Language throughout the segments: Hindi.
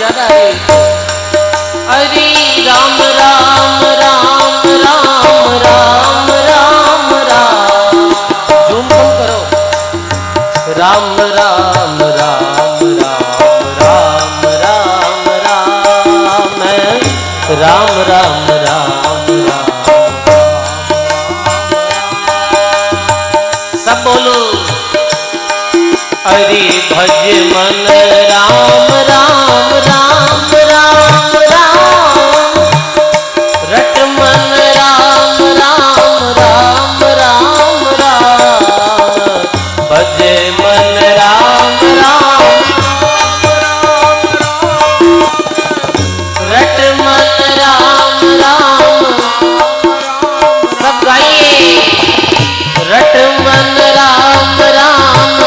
ज्यादा है। हरे राम राम राम राम राम राम राम, झूम कम करो। राम राम राम राम राम राम राम, राम राम राम राम। सब बोलो। हरि भज मन राम राम राम राम राम, रट मन राम राम राम राम राम, भज मन राम राम रट मन राम राम। सब गाइए। रट मन राम राम,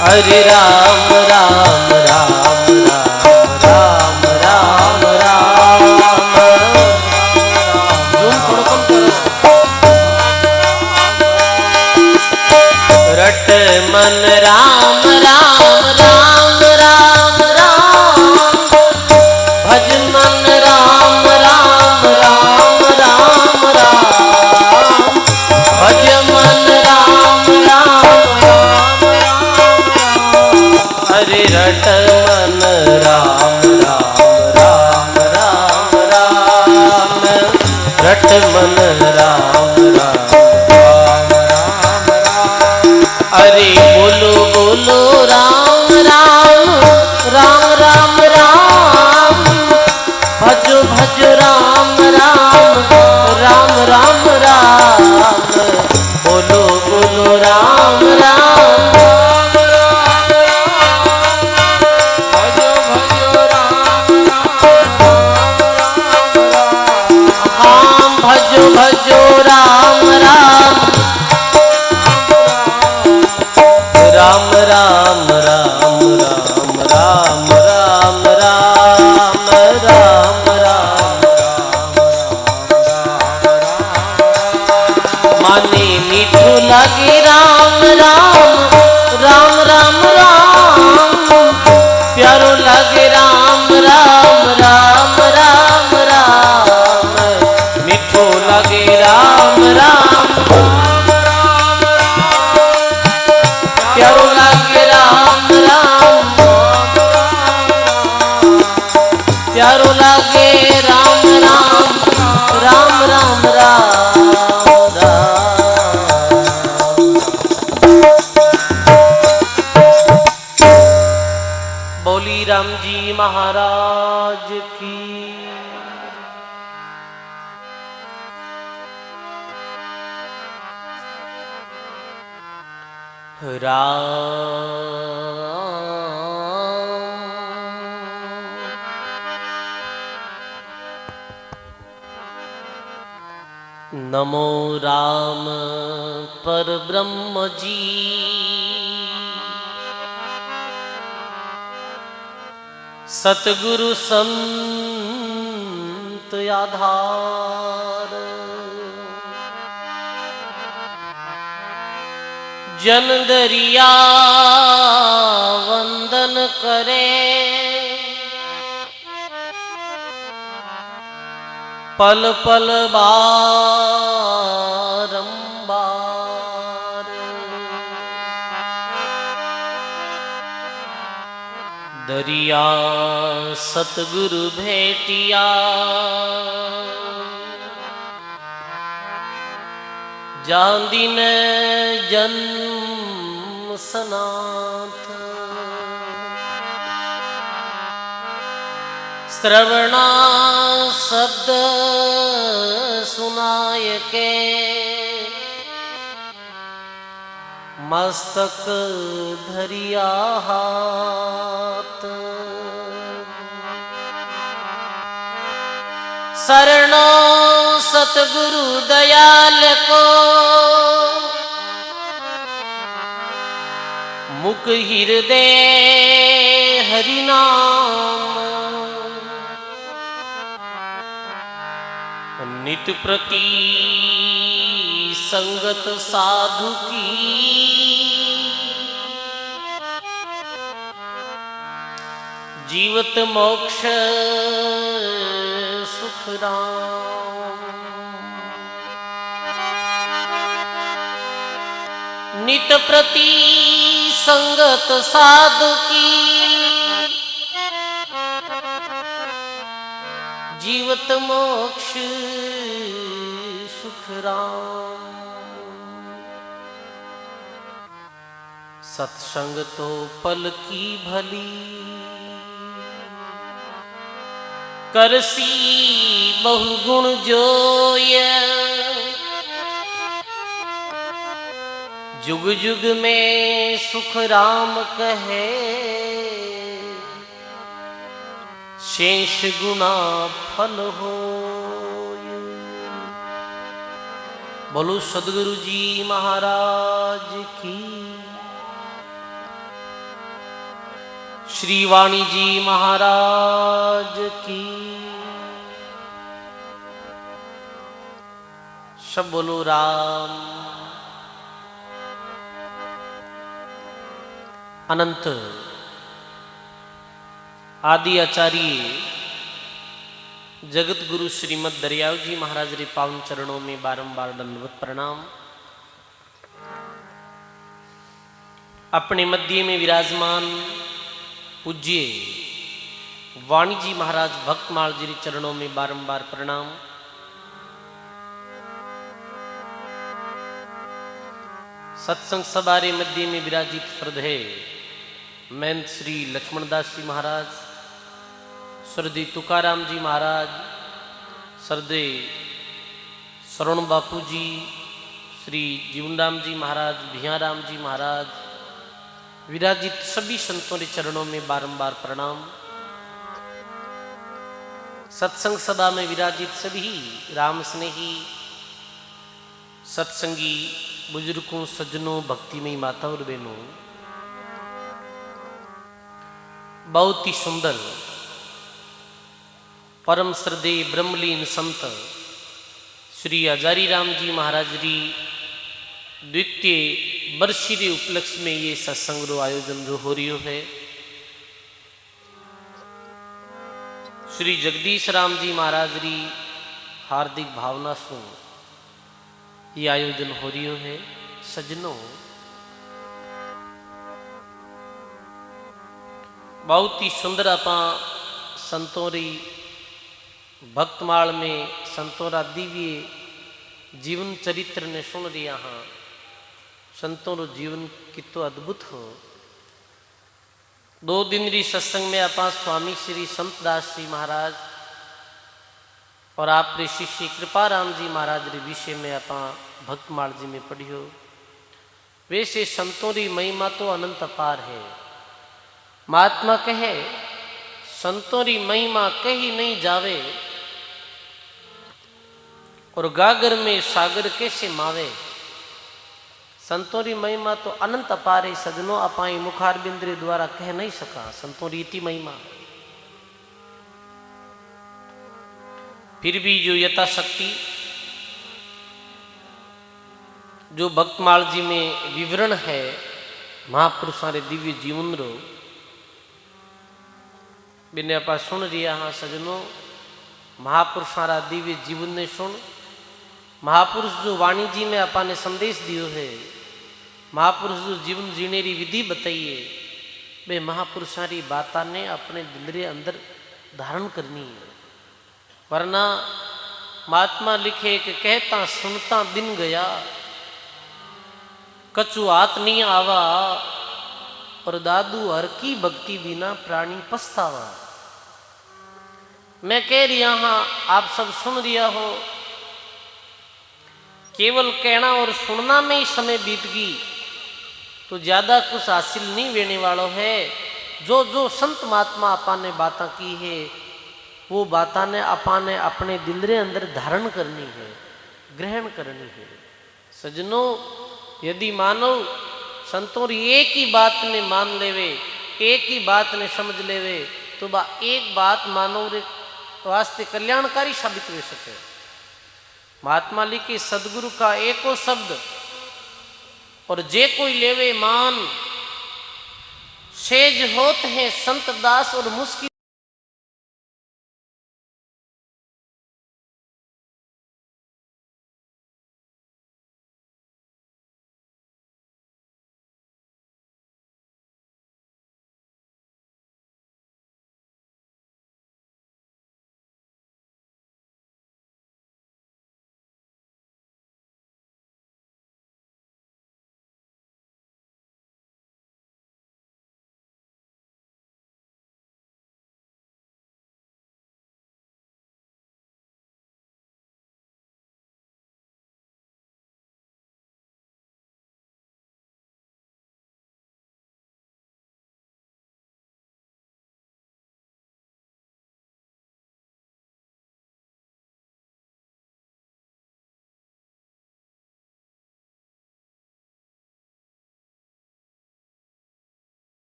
हरे राम राम राम राम राम राम राम। झूम थोड़ा कम करो। रट मन राम राम राम राम राम, भज मन राम राम राम राम राम, भज मन राम राम हरे रट मन राम राम राम राम राम, रट मन राम राम राम राम राम। हरे बोलो बोलो राम राम राम राम राम, भजो भजो राम राम राम राम राम, बोलो बोलो राम राम भजो भजो राम राम राम राम राम राम राम राम राम राम राम माने मीठो लगे राम राम राम राम राम, प्यारो लगे राम राम राम राम राम, मीठो लगे राम राम प्यारो लगे राम राम, प्यारो लगे राम राम राम राम राम राम। बोली राम जी महाराज की। नमो राम पर ब्रह्म जी, सतगुरु संत आधार, जन दरिया वंदन करे, पल पल बारंबार, दरिया सतगुरु भेटिया, जांदीन जन्म सनाथ, श्रवणा शब्द सुनाय के, मस्तक धरिया हाथ, शरणो सतगुरु दयाल को, मुख हृदय हरि नाम, नित प्रति संगत साधु की, जीवत मोक्ष सुख राम। नित प्रति संगत साधु की जीवत मोक्ष सुख राम। सत्संग तो पल की भली करसी बहुगुण जोय। जुग जुग में सुख राम कहे शेष गुना फल हो। बोलो सदगुरु जी महाराज की, श्री वाणी जी महाराज की। सब बोलो राम। अनंत आदि आचार्य जगत गुरु श्रीमद दरियाव जी महाराज रे पावन चरणों में बारंबार दंडवत प्रणाम। अपने मध्य में विराजमान पूज्य वाणी जी महाराज भक्तमाल जी चरणों में बारंबार प्रणाम। सत्संग सभा रे मध्य में विराजित श्रद्धे महंत श्री लक्ष्मणदास जी महाराज, श्रद्धे तुकाराम जी महाराज, श्रद्धे शरण बापू जी, श्री जीवनराम जी महाराज, भियाराम जी महाराज, विराजित सभी संतों के चरणों में बारंबार प्रणाम। सत्संग सभा में विराजित सभी राम स्नेही सत्संगी बुजुर्गों, सज्जनों, भक्तिमयी माता और बहनों, बहुत ही सुंदर परम श्रद्धेय ब्रह्मलीन संत श्री हजारी राम जी महाराज जी द्वितीय वर्षी के उपलक्ष्य में ये सत्संग रो आयोजन जो हो रही है। श्री जगदीश राम जी महाराज री हार्दिक भावना सु ये आयोजन हो रही है। सज्जनों, बहुत ही सुंदर अपा संतों री भक्तमाल में संतों रा दिव्य जीवन चरित्र ने सुन रिया हाँ। संतों रो जीवन कितो अद्भुत हो। 2 दिन री सत्संग में अपा स्वामी श्री संत दास जी महाराज और आप रे शिष्य कृपाराम जी महाराज रे विषय में अपा भक्तमाल जी में पढ़ियो। वैसे संतों री महिमा तो अनंत अपार है। महात्मा कहे संतों री महिमा कही नहीं जावे और गागर में सागर कैसे मावे। संतों री महिमा तो अनंत अपार है। सजनों, अपाई मुखार बिंद्रे द्वारा कह नहीं सका संतों री इतनी महिमा। फिर भी जो यथाशक्ति जो भक्तमाल जी में विवरण है महापुरुषों रे दिव्य जीवन रो बिने अपा सुन रिया हाँ। सजनों, महापुरुषों रा दिव्य जीवन ने सुन। महापुरुष जो वाणी जी में अपा ने संदेश दियो है, महापुरुष जो जीवन जीने री विधि बताइए, वे महापुरुषों री बाता ने अपने दिल रे अंदर धारण करनी है। वरना महात्मा लिखे कि कहता सुनता दिन गया, कछु हाथ नहीं आवा, और दादू हर की भक्ति बिना प्राणी पछतावा। मैं कह रिया हाँ, आप सब सुन रिया हो। केवल कहना और सुनना में ही समय बीत गई तो ज्यादा कुछ हासिल नहीं होने वाला है। जो जो संत महात्मा आपा ने बातें की है वो बातें ने आपा ने अपने दिल रे अंदर धारण करनी है, ग्रहण करनी है। सजनों, यदि मानव संतों री एक ही बात ने मान लेवे, एक ही बात ने समझ लेवे, तो बा एक बात मानव रे वास्ते कल्याणकारी साबित हो सके। महात्मा लिखे सदगुरु का एको शब्द और जे कोई लेवे मान, सेज होत है संत दास और मुस्की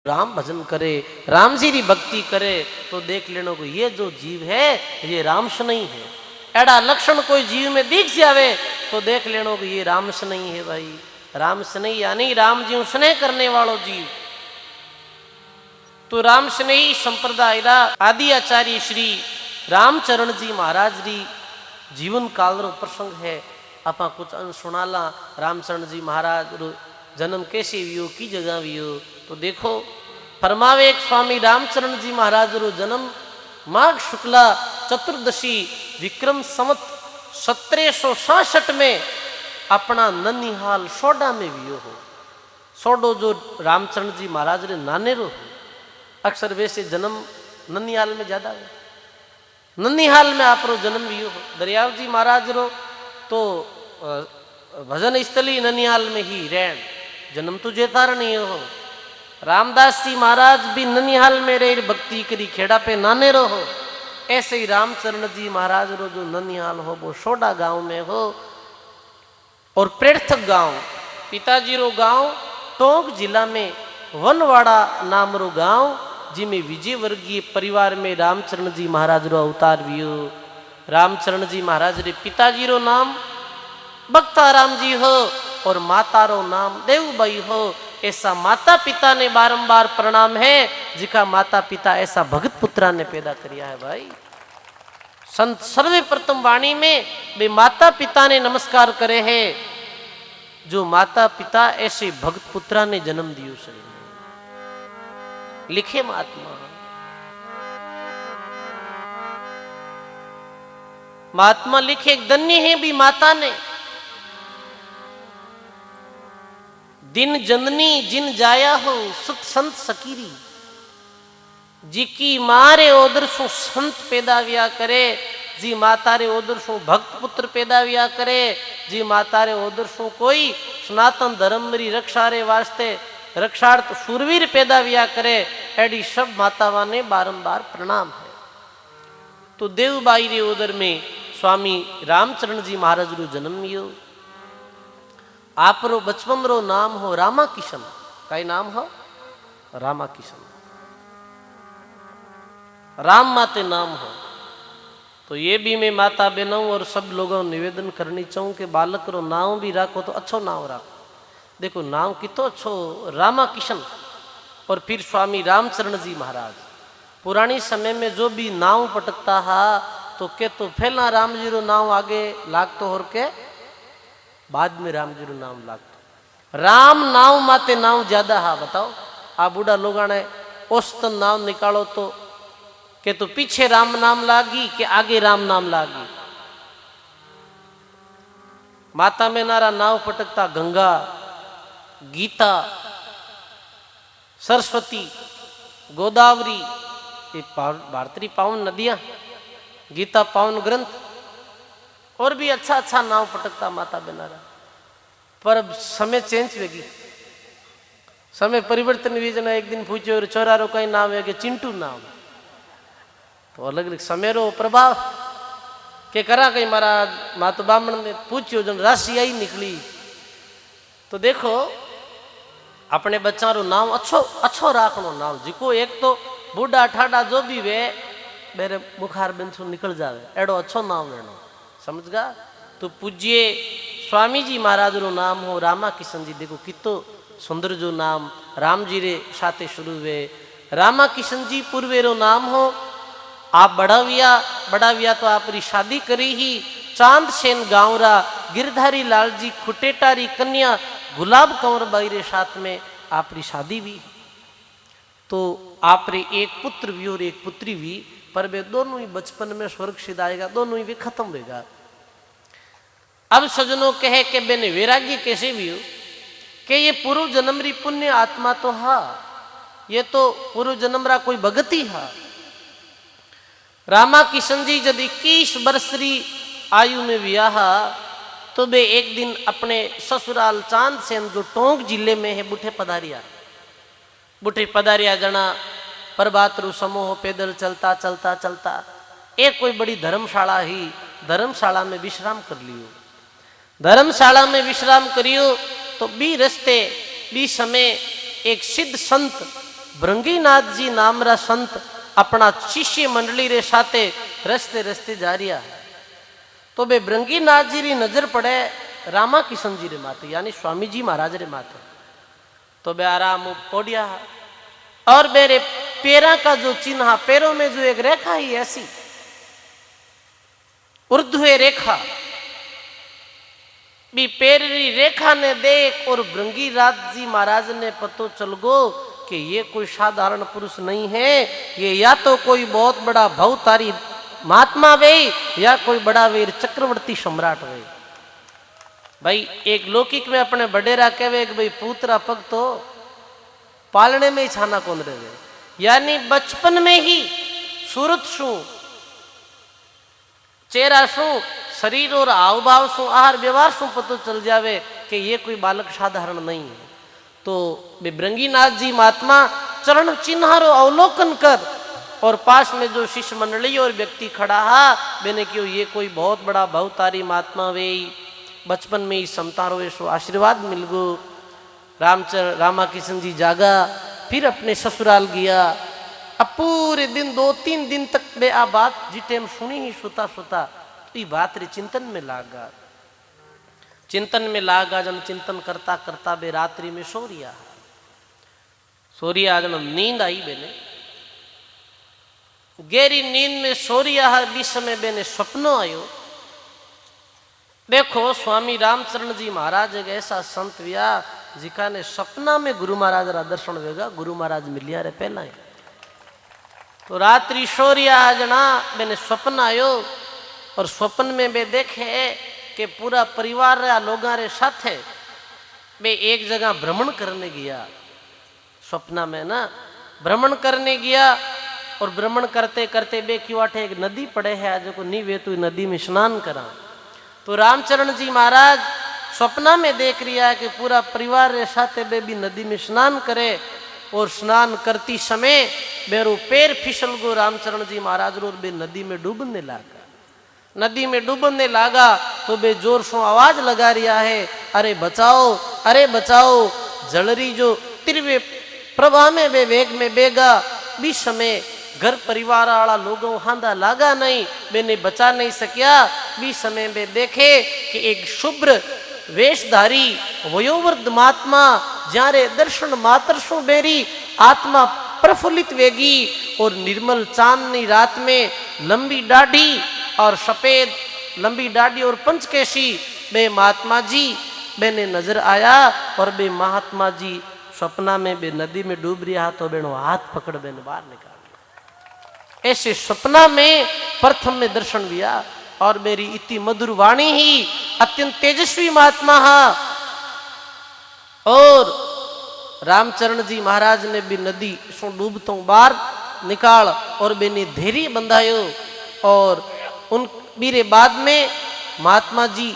राम भजन करे, राम जी की भक्ति करे, तो देख लेना को ये जो जीव है ये राम से नहीं है। एड़ा लक्षण कोई जीव में दिख जावे तो देख लेना को ये राम से नहीं है भाई, राम से नहीं, यानी राम जी स्नेह करने वालों जीव। तो राम स्नेही संप्रदाय आदि आचार्य श्री रामचरण जी महाराज री जीवन काल रो प्रसंग है। आप कुछ अंश सुनाला। रामचरण जी महाराज रो जन्म कैसे वियो, की जगह वियो, तो देखो फरमावे एक स्वामी रामचरण जी महाराज रो जन्म माघ शुक्ला चतुर्दशी विक्रम संवत 1766 में अपना ननिहाल सोडा में वियो हो। सोडो जो रामचरण जी महाराज रे नाने रो हो। अक्सर वैसे जन्म ननिहाल में ज्यादा है, ननिहाल में आप रो जन्म भी हो। दरियाव जी महाराज रो तो भजन स्थली ननिहाल में ही रहन, जन्म तो जेतार नहीं हो। रामदास जी महाराज भी ननिहाल में रह भक्ति करी, खेड़ा पे नाने रो हो। ऐसे ही रामचरण जी महाराज रो जो ननिहाल हो वो सोडा गांव में हो। और प्रेर्थक गांव पिताजी रो गांव टोंक जिला में वनवाड़ा नाम रो गांव, जिमें विजय वर्गीय परिवार में रामचरण जी महाराज रो अवतार वियो। रामचरण जी महाराज रे पिताजी रो नाम भक्ताराम जी हो और माता रो नाम देवबाई हो। ऐसा माता पिता ने बारंबार प्रणाम है, जिका माता पिता ऐसा भगत पुत्रा ने पैदा किया है भाई। संत सर्वे प्रथम वाणी में वे माता पिता ने नमस्कार करे है, जो माता पिता ऐसे भगत पुत्रा ने जन्म दियो से। लिखे महात्मा, महात्मा लिखे धन्य है भी माता ने, दिन जननी जिन जाया हो सुत संत सकीरी। जी की मारे ओदर सु संत पैदा व्या करे, जी माता रे ओदर सु भक्त पुत्र पैदा व्या करे, जी माता रे ओदर सु कोई सनातन धर्म री रक्षा रे वास्ते रक्षार्थ सूरवीर पैदा व्या करे। एडी सब मातावा ने बारंबार प्रणाम है। तो देवबाई रे उदर में स्वामी रामचरण जी महाराज रो जन्म लियो। आप रो बचपन रो नाम हो रामा किशन। कई नाम हो? रामा किशन। राम माते नाम हो। तो ये भी मैं माता बहनों और सब लोगों निवेदन करनी चाहूँ कि बालक रो नाम भी रखो तो अच्छो नाम रखो। देखो नाम कितो अच्छो, रामा किशन और फिर स्वामी रामचरण जी महाराज। पुरानी समय में जो भी नाम पटकता हा तो के तो पहला राम जी रो नाम आगे लागतो और के बाद में राम जी रो नाम लागतो। राम नाम माते नाम ज्यादा हा। बताओ आप बूढ़ा लोग ने औसतन नाम निकालो तो के तो पीछे राम नाम लागी के आगे राम नाम लागी। माता में नारा नाव पटकता गंगा, गीता, सरस्वती, गोदावरी, ये भारतीय पावन नदियां, गीता पावन ग्रंथ, और भी अच्छा अच्छा नाव पटकता माता बेनारा। पर अब समय चेंज होगी, समय परिवर्तन हुई। जना एक दिन पूछो और चौरारो कई नाम है कि चिंटू नाम, तो अलग अलग समय रो प्रभाव के करा कहीं महाराज मातो ब्राह्मण ने पूछो जन राशि आई निकली। तो देखो अपने बच्चा रो नाम अच्छो अच्छो राखनो नाम, जिको एक तो बूढ़ा ठाडा जो भी वे मेरे बुखार बिंसु निकल जावे, एडो अच्छो नाम लेनो, समझ गा। तो पूज्य स्वामी जी महाराज रो नाम हो रामा किशन जी। देखो कितो सुंदर जो नाम राम जी रे साथे शुरू हुए। रामा किशन जी पूर्वे रो नाम हो। आप बढ़ाविया तो आप री शादी करी ही चांद सेन गांवरा गिरधारी लाल जी खुटेटारी कन्या गुलाब कंवर बाई रे साथ में आपरी शादी भी। तो आप रे एक पुत्र भी और एक पुत्री भी, पर वे दोनों ही बचपन में स्वर्ग सिद्ध आएगा, दोनों ही वे खत्म होगा। अब सजनों कहे कि बेने वैराग्य कैसे भी हो कि ये पूर्व जन्म री पुण्य आत्मा तो हा, ये तो पूर्व जन्म रा कोई भगत ही हा। रामा किशन जी जब 21 वर्ष री आयु में वियाहा तो वे एक दिन अपने ससुराल चांद सेन जो टोंक जिले में है बुठे पधारिया जना प्रभात रू समूह पैदल चलता चलता चलता एक कोई बड़ी धर्मशाला ही, धर्मशाला में विश्राम कर लियो। धर्मशाला में विश्राम करियो तो बी रस्ते बी समय एक सिद्ध संत भृंगीनाथ जी नाम रा संत अपना शिष्य मंडली रे साथे रस्ते रस्ते जा रिया है। तो बे भृंगीनाथ जी री नजर पड़े रामा किशन जी रे माथे, यानी स्वामी जी महाराज रे माथे। तो बे आराम पोड़िया और मेरे पैरा का जो चिन्ह, पैरों में जो एक रेखा ही ऐसी ऊर्ध्वे रेखा, भी पैर री रेखा ने देख और भृंगीनाथ जी महाराज ने पतो चल गो कि ये कोई साधारण पुरुष नहीं है, ये या तो कोई बहुत बड़ा भवतारी महात्मा वे या कोई बड़ा वीर चक्रवर्ती सम्राट वे। भाई एक लौकिक में अपने बडेरा कहवे कि भाई पुत्रा पग तो पालने में ही छाना कौन रहे, यानी बचपन में ही सूरत शू, चेहरा शू, शरीर और हाव भाव शू, आहार व्यवहार शू पतो चल जावे कि ये कोई बालक साधारण नहीं है। तो बे भृंगीनाथ जी महात्मा चरण चिन्हारो अवलोकन कर और पास में जो शिष्य मंडली और व्यक्ति खड़ा है मैंने क्यों ये कोई बहुत बड़ा भवतारी महात्मा वे, बचपन में ही समतारो ऐसो आशीर्वाद मिल गो। रामा किशन जी जागा, फिर अपने ससुराल गया। अब पूरे दिन 2-3 दिन तक बे आ बात जिटे सुनी ही सुता सुता तो बात रे चिंतन में लागा, चिंतन में लागा। जन चिंतन करता करता बे रात्रि में सो रिया जन नींद आई बेने, गहरी नींद में सो रिया है। बीच समय बेने सपनो आयो। देखो स्वामी रामचरण जी महाराज एक ऐसा संत विया जिका ने सपना में गुरु महाराज रा दर्शन वेगा, गुरु महाराज मिलिया रे पहला ही। तो रात्रि सो रिया जना बेने स्वप्न आयो और स्वप्न में बे देखे कि पूरा परिवार रा लोगा रे साथे बे एक जगह भ्रमण करने गया। स्वप्न में ना भ्रमण करने गया और भ्रमण करते करते बे क्यों आठे एक नदी पड़े है आज को नहीं वे तू नदी में स्नान करा। तो रामचरण जी महाराज स्वप्न में देख रिया है कि पूरा परिवार रे साथे बे भी नदी में स्नान करे और स्नान करती समय बेरू पैर फिसल गो रामचरण जी महाराज रो बे नदी में डूबने लगा। नदी में डूबने लगा तो बे जोर से आवाज लगा रिया है, अरे बचाओ, अरे बचाओ। जलरी जो तिरवे प्रवाह में बे वेग में बेगा भी समय घर परिवार वाला लोगों हांदा लागा नहीं, मैंने बचा नहीं सकिया। भी समय में देखे कि एक शुभ्र वेशधारी वयोवृद्ध महात्मा जारे दर्शन मात्र सु बेरी आत्मा प्रफुल्लित वेगी और निर्मल चांदनी रात में लंबी दाढ़ी और सफेद लंबी दाढ़ी और पंचकेशी बे महात्मा जी बेने नजर आया और बे महात्मा जी सपना में बे नदी में डूब रहा तो बेनो हाथ पकड़ बेने बाहर निकाल। ऐसे सपना में प्रथम में दर्शन दिया और मेरी इतनी मधुर वाणी ही अत्यंत तेजस्वी महात्मा है। और रामचरण जी महाराज ने भी नदी सो डूबतो बाहर निकाल और बेने धैर्य बंधायो और उन बीरे बाद में महात्मा जी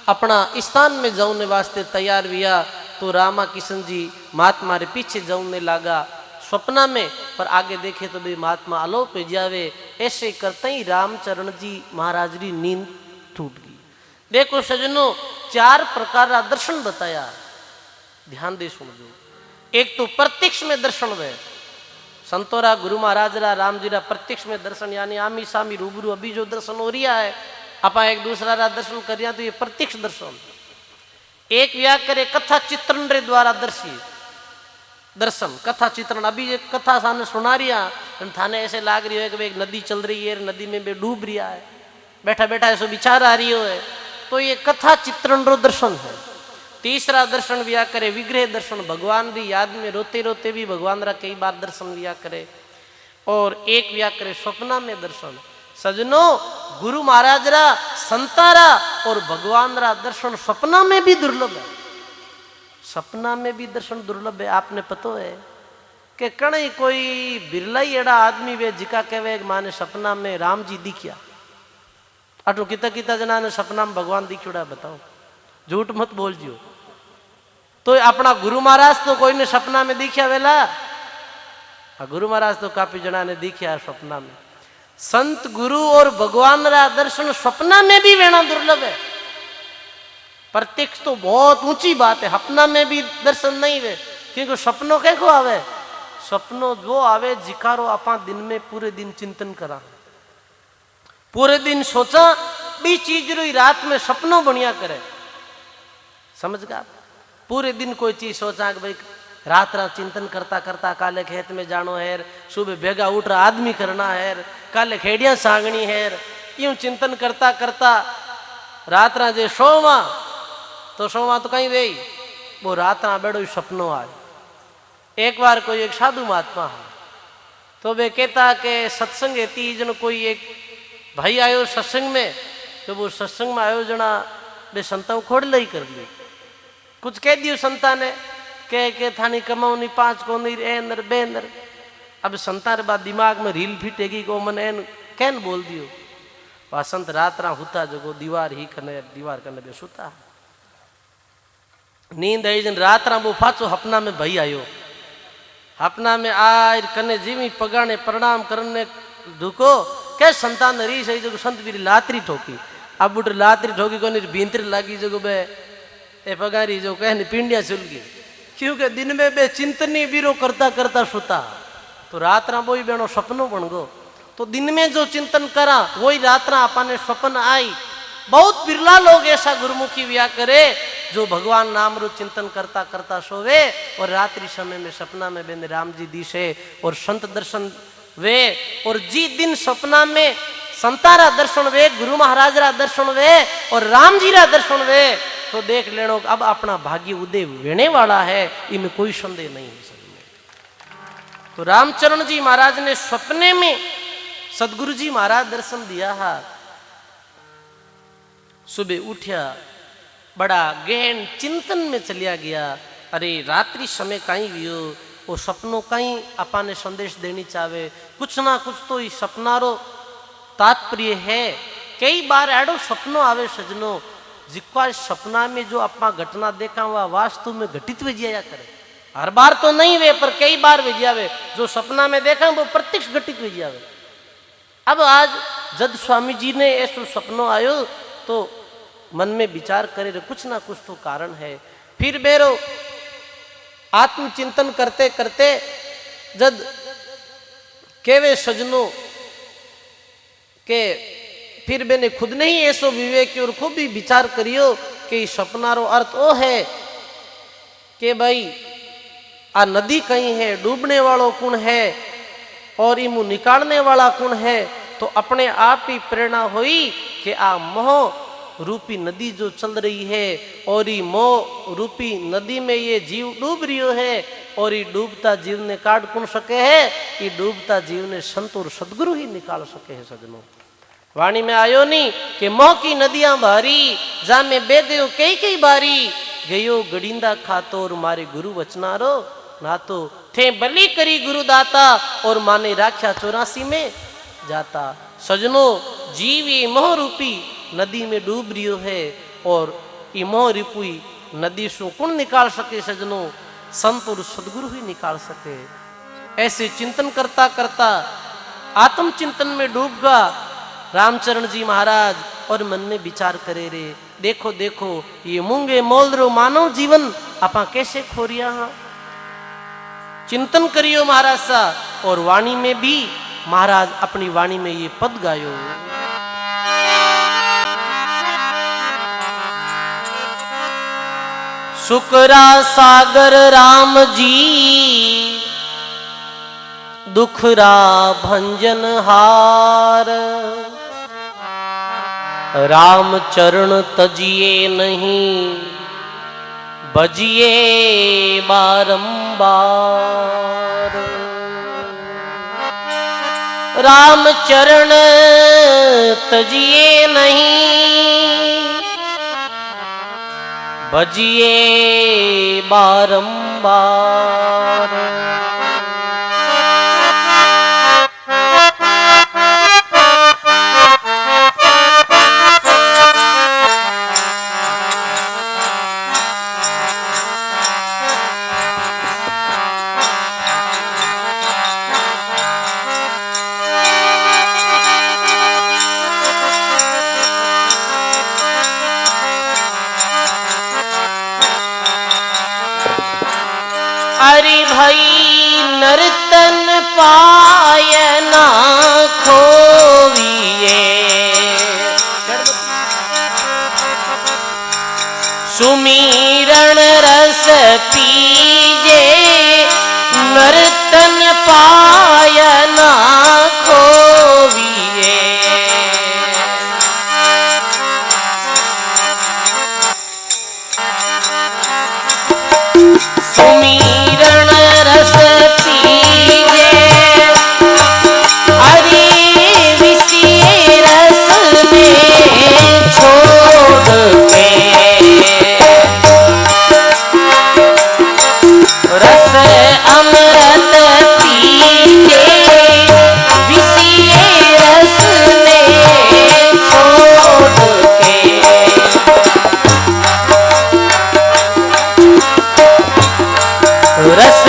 अपना स्थान में जाने वास्ते तैयार हुआ। तो रामा किशन जी महात्मा रे पीछे जाने लगा स्वप्न में, पर आगे देखे तो भी महात्मा आलोप हो जावे। ऐसे करते ही रामचरण जी महाराज की नींद टूट गई। देखो सजनों 4 प्रकार का दर्शन बताया, ध्यान दे सुनजो। एक तो प्रत्यक्ष में दर्शन वे संतोरा गुरु महाराज रा राम जी रा प्रत्यक्ष में दर्शन, यानी आमी सामी रूबरू अभी जो दर्शन हो रहा है आप एक दूसरा रा दर्शन कर रहा तो ये प्रत्यक्ष दर्शन। एक व्या करे कथा चित्रण रे द्वारा दर्शन कथा चित्रण। अभी एक कथा सामने सुना रिया थाने ऐसे लाग रही है कि एक नदी चल रही है, नदी में बे डूब रिया है, बैठा बैठा ऐसा विचार आ रही है, तो ये कथा चित्रण रो दर्शन है। तीसरा दर्शन व्या करे विग्रह दर्शन, भगवान भी याद में रोते रोते भी भगवान रा कई बार दर्शन व्या करे। और एक व्या करे स्वप्न में दर्शन। सजनों गुरु महाराज रा संतारा और भगवान रा दर्शन सपना में भी दुर्लभ है, सपना में भी दर्शन दुर्लभ है। आपने पता है कि कई कोई बिरला ही एड़ा आदमी वे जिका कहवे माने सपना में राम जी दिखिया। अटो किता किता जना ने सपना में भगवान दिखियोड़ा बताओ, झूठ मत बोल जियो। तो अपना गुरु महाराज तो कोई ने सपना में दिखिया वेला, गुरु महाराज तो काफी जना ने दिखिया सपना में। संत गुरु और भगवान रा दर्शन सपना में भी वेना दुर्लभ है। प्रत्यक्ष तो बहुत ऊंची बात है, सपना में भी दर्शन नहीं वे, क्योंकि सपनों के को आवे सपनों जो आवे जिकारो आपा दिन में पूरे दिन चिंतन करा, पूरे दिन सोचा बी चीज रो रात में सपनों बढ़िया करे। समझ गया? पूरे दिन कोई चीज सोचा कि भाई रात रात चिंतन करता करता काले खेत में जानो है, सुबह बेगा उठ रहा आदमी करना है, काले खेड़िया सांगनी है, यूं चिंतन करता करता रात रात जे सोवा तो कहीं वे वो रात रात बेड़ो सपनों आए। एक बार कोई एक साधु महात्मा है तो वे कहता के सत्संग हेती जन कोई एक भाई आयो सत्संग में, तो वो सत्संग में आयो जना बे संता खोड़ लई कर ली, कुछ कह दियो संता ने के थानी कमाऊनी 5 को नहीं एंदर बेंदर। अब संता रे बाद दिमाग में रील फिटेगी को मन एन कैन बोल दियो। वासंत रात रा हुता जगो दीवार कने बे सुता। नींद आई जन रात रा वो फाचो हपना में भई आयो, हपना में आय कने जीवी पगाने प्रणाम करने ढुको के संतान री सही जगो संत बीरी लातरी ठोकी। अब बुट लातरी ठोकी को भींतर लागी जगो बे ए पगारी जो कहने पिंडिया चुल गई, क्योंकि दिन में बे चिंतनी बीरो करता करता सुता, तो रात रा वही बेनो सपनों बन गो। तो दिन में जो चिंतन करा वही रात रा अपने सपन आई। बहुत बिरला लोग ऐसा गुरुमुखी व्या करे जो भगवान नाम रो चिंतन करता करता सोवे और रात्रि समय में सपना में बेन राम जी दिशे और संत दर्शन वे, और जी दिन सपना में संतारा दर्शन वे, गुरु महाराज रा दर्शन वे और राम जी रा दर्शन वे, तो देख लेनो अब अपना भाग्य उदय वेने वाला है, इनमें कोई संदेह नहीं है। तो रामचरण जी महाराज ने सपने में सदगुरु जी महाराज दर्शन दिया है। सुबह उठा बड़ा गहन चिंतन में चलिया गया, अरे रात्रि समय कहीं भी हो वो सपनों कहीं अपा ने संदेश देनी चाहे, कुछ ना कुछ तो इस सपनारो तात्पर्य है। कई बार एडो सपनों आवे सजनो जिक्वा सपना में जो अपना घटना देखा वह वास्तव में घटित वे जिया करे, हर बार तो नहीं वे पर कई बार वे जियावे, जो सपना में देखा वो प्रत्यक्ष घटित वे जियावे। अब आज जब स्वामी जी ने ऐसो सपनों आयो तो मन में विचार करे कुछ ना कुछ तो कारण है। फिर बेरो आत्मचिंतन करते करते जब केवे सजनों के फिर मैंने खुद नहीं ऐसो विवेक और खूब भी विचार करियो कि सपनारो अर्थ ओ है कि भाई आ नदी कहीं है, डूबने वालों कौन है और इमु निकालने वाला कौन है, तो अपने आप ही प्रेरणा हुई कि आ मोह रूपी नदी जो चल रही है और ये मोह रूपी नदी में ये जीव डूब रियो है और ये डूबता जीव ने काट कौन सके है, ये डूबता जीव ने संत और सदगुरु ही निकाल सके है। सजनों वाणी में आयो नहीं कि मोह की नदियां भारी जा में बे गयो कई कई बारी, गयो गड़िंदा खातोर मारे गुरु वचनारो, ना तो थे बलि करी गुरु दाता और माने राख्या 84 में जाता। सजनों जीव ये मोह रूपी नदी में डूब रियो है और ये मोह रूपी नदी से कौन निकाल सके सजनों, संत और सदगुरु ही निकाल सके। ऐसे चिंतन करता करता आत्म चिंतन में डूब गया रामचरण जी महाराज और मन में विचार करे रे देखो देखो ये मूंगे मोल रो मानव जीवन आपा कैसे खोरिया हाँ। चिंतन करियो महाराज सा और वाणी में भी महाराज अपनी वाणी में ये पद गायो। शुक्रा सागर राम जी दुखरा भंजन हार, राम चरण तजिए नहीं बजिए बारंबार, राम चरण तजिए नहीं बजिए बारंबार। हरि भई नर्तन पाय ना खोविए, सुमीरण रस पीजे नर्तन पाय ना खोविए। सुमीरण रस पीजे अरे विषय रस में छोड़ के, रस अमृत पीजे विषय रस में छोड़ के। रस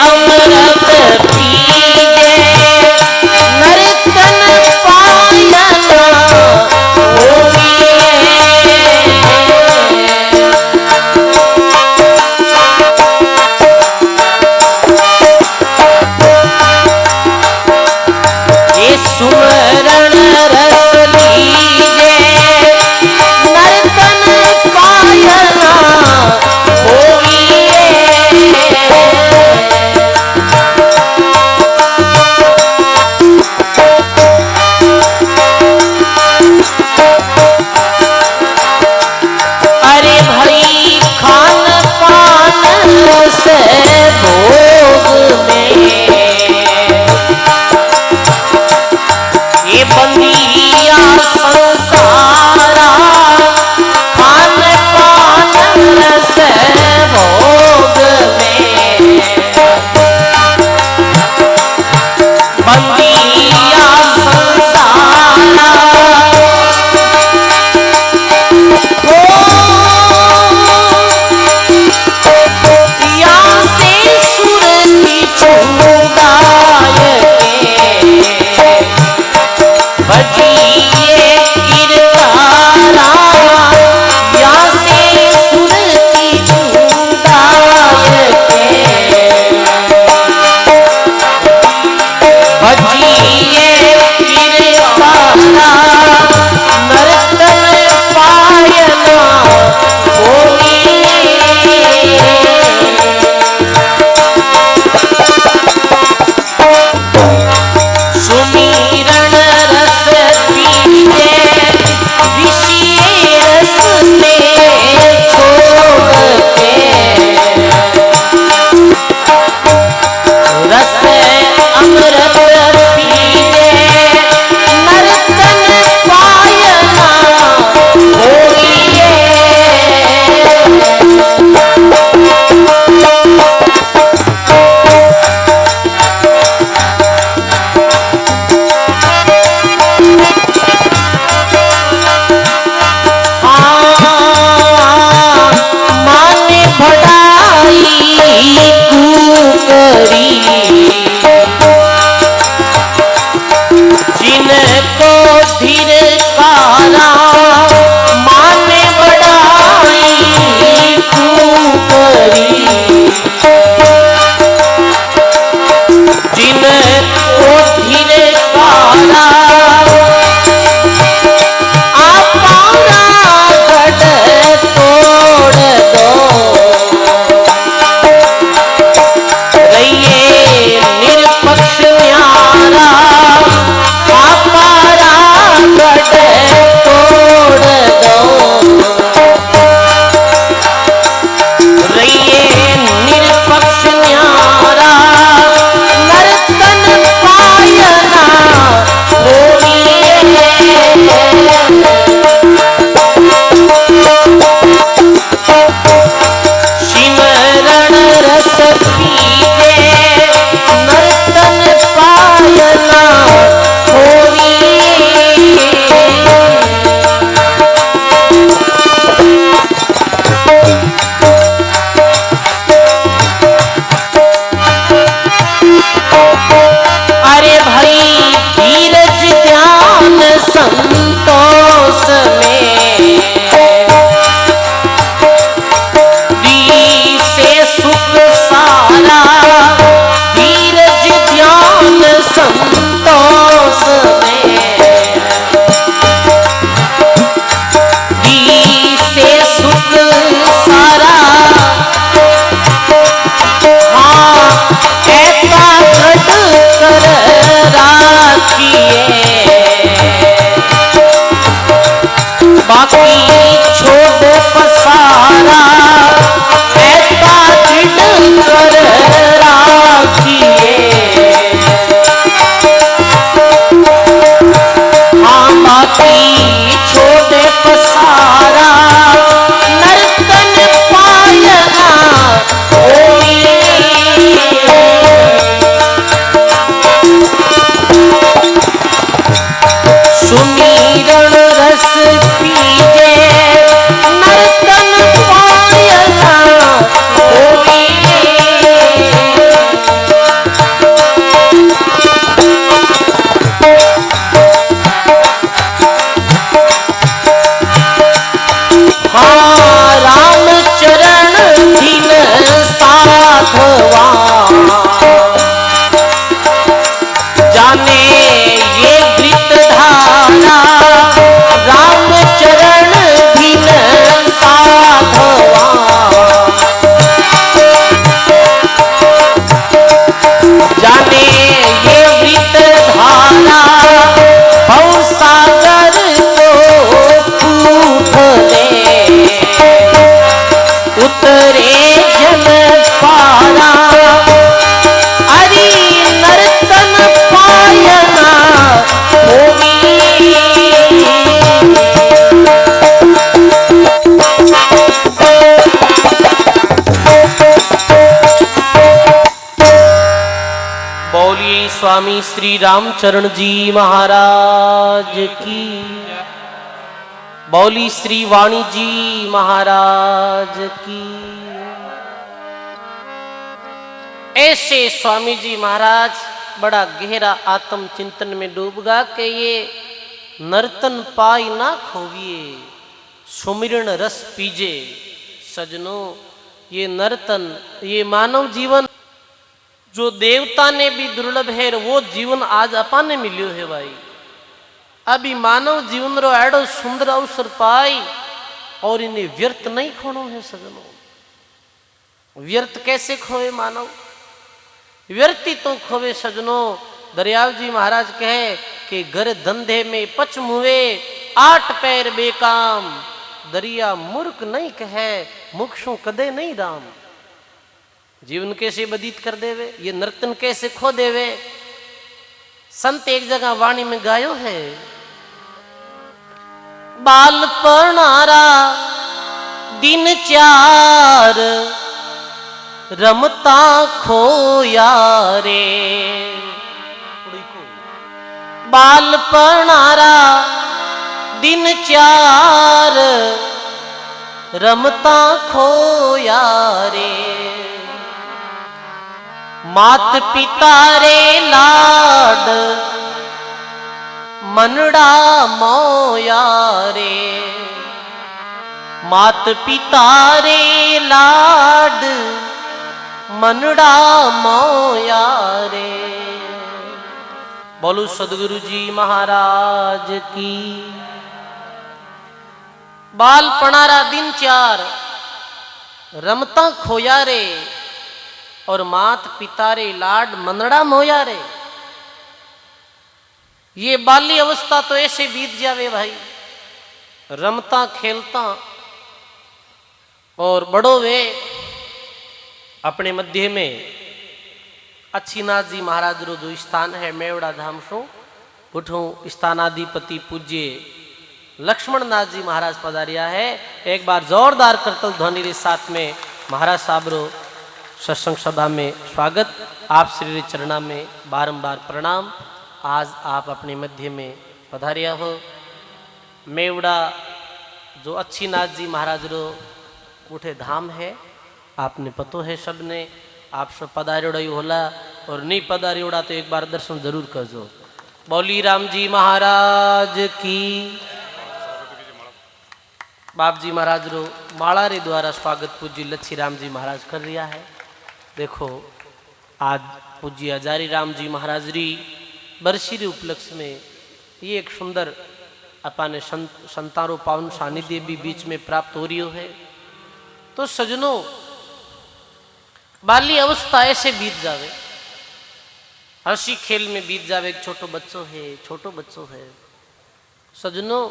अमृत पीजे नर्तन पायना होविए। ये सुमरण रस लीजे नर्तन पायना होविए। अरे भाई खान पान रस भोग में ये बंदिया संसारा, खान पान रस भोग में बंदिया संसारा। या से सुरती छुड़ाए के भजिए गिरधारा, या से सुरती छुड़ाए के भजिए गिरधारा नर्तन पायना होविए। सुमीरण रस पीजे विषय रस में छोड़ के, रस अमृत पीजे नर्तन पायना होविए। माने बढ़ाई कूकरी जिनको धिरकारा, माने बढ़ाई कूकरी जिनको धिरकारा। आपारा गढ़ तोड़ दो रहिए निरपक्ष न्यारा। आपारा गढ़ तोड़ दो रहिए निरपक्ष न्यारा। नर्तन बोलिए स्वामी श्री रामचरण जी महाराज की। बोली श्री वाणी जी महाराज की। ऐसे स्वामी जी महाराज बड़ा गहरा आत्म चिंतन में डूब गा के ये नर्तन पाई ना खोविए, सुमिरन रस पीजे। सजनों, ये नर्तन, ये मानव जीवन जो देवता ने भी दुर्लभ है, वो जीवन आज अपन ने मिलियो है भाई। अभी मानव जीवन रो एडो सुंदर अवसर पाई और इन्हें व्यर्थ नहीं खोनो है। सजनों, व्यर्थ कैसे खोए मानव? व्यर्थी तो खोवे सजनों। दरियाव जी महाराज कहे कि घर धंधे में पच मुए, 8 पैर बेकाम। दरिया मूर्ख नहीं कहे, मुक्षों कदे नहीं राम। जीवन कैसे व्यतीत कर देवे, ये नर्तन कैसे खो देवे। संत एक जगह वाणी में गायो है, बाल परनारा दिन 4 रमता खोया रे। बाल परनारा दिन 4 रमता खोया रे। मात पिता रे लाड मनड़ा मोया रे। मात पिता रे लाड मनड़ा मोया रे। बोलो सदगुरु जी महाराज की। बाल पणारा दिन 4 रमता खोया रे, और मात पिता रे लाड मनड़ा मोया रे। ये बाल्य अवस्था तो ऐसे बीत जावे भाई, रमता खेलता। और बड़ो वे अपने मध्य में अच्छीनाथ जी महाराज रो जो स्थान है मेवड़ा धाम सो उठो स्थानाधिपति पूज्य लक्ष्मण नाथ जी महाराज पधारिया है। एक बार जोरदार करतल ध्वनि के साथ में महाराज साहब रो सत्संग सभा में स्वागत। आप श्री चरणा में बारंबार प्रणाम। आज आप अपने मध्य में पधारिया हो। मेवड़ा जो अच्छीनाथ जी महाराज रो उठे धाम है, आपने पतो है सबने। आप सब पधारियोड़ा ही होला, और नहीं पधारियोड़ा तो एक बार दर्शन जरूर करजो। बोली राम जी महाराज की। बाप जी महाराज रो माला रे द्वारा स्वागत पूज्य लच्छी राम जी महाराज कर रिया है। देखो आज पूज्य हजारी राम जी महाराज री बरसी रे उपलक्ष्य में ये एक सुंदर अपने संतारो पावन सानिध्य भी बीच में प्राप्त हो रही है। तो सजनों, बाल्य अवस्था ऐसे बीत जावे, हंसी खेल में बीत जावे। एक छोटो बच्चों है, छोटो बच्चों है। सजनों,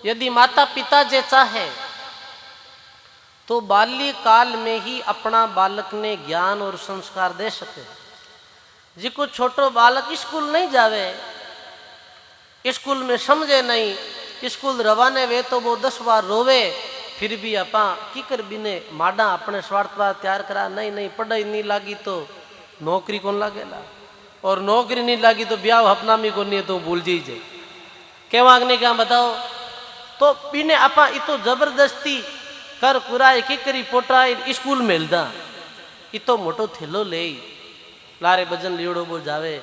यदि माता पिता जे चाहे तो बाल्य काल में ही अपना बालक ने ज्ञान और संस्कार दे सके। जिको छोटो बालक स्कूल नहीं जावे, स्कूल में समझे नहीं, स्कूल रवाने वे तो वो 10 बार रोवे, फिर भी अपा की कर बिने माडा अपने स्वार्थ पर तैयार करा। नहीं नहीं, पढ़ाई नहीं लागी तो नौकरी कौन लागेला, और नौकरी नहीं लागी तो ब्याह अपना में कौन नहीं, तो भूल जाइए। क्या मांगने क्या बताओ। तो बिने अपा इतो जबरदस्ती कर कुराए की करी पोटाई स्कूल में हिलदा, इतो मोटो थेलो ले लारे भजन लियोड़ो वो जावे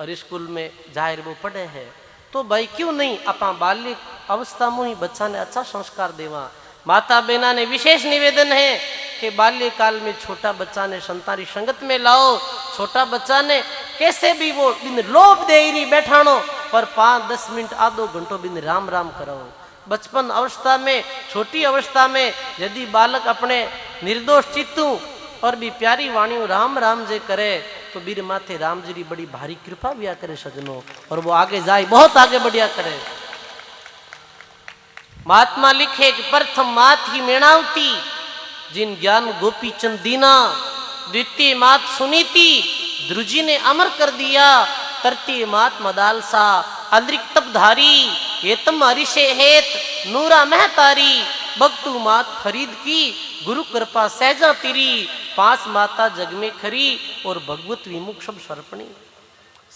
और स्कूल में जाहिर वो पढ़े है। तो भाई क्यों नहीं अपा बाल्य अवस्था में ही बच्चा ने अच्छा संस्कार देवा। माता बहना ने विशेष निवेदन है कि बाल्यकाल में छोटा बच्चा ने संतारी संगत में लाओ। छोटा बच्चा ने कैसे भी वो बिन लोभ दे नहीं बैठानो, पर 5-10 मिनट आधो घंटो बिन राम राम कराओ। बचपन अवस्था में, छोटी अवस्था में यदि बालक अपने निर्दोष चित्तू और भी प्यारी वाणी राम राम जे करे तो बीर माथे राम जी की बड़ी भारी कृपा भी करे सजनों, और वो आगे जाए, बहुत आगे बढ़िया करे। महात्मा लिखे कि प्रथम मात ही मेणावती जिन ज्ञान गोपी चंद दीना, द्वितीय मात सुनीति ध्रुजी ने अमर कर दिया, तृतीय मात मदालसा अंतरिक तपधारी हेतम हरिषे हेत नूरा महतारी, भक्तु मात फरीद की गुरु कृपा सहजा तिरी, 5 माता जग में खरी और भगवत विमुख सब सर्पणी।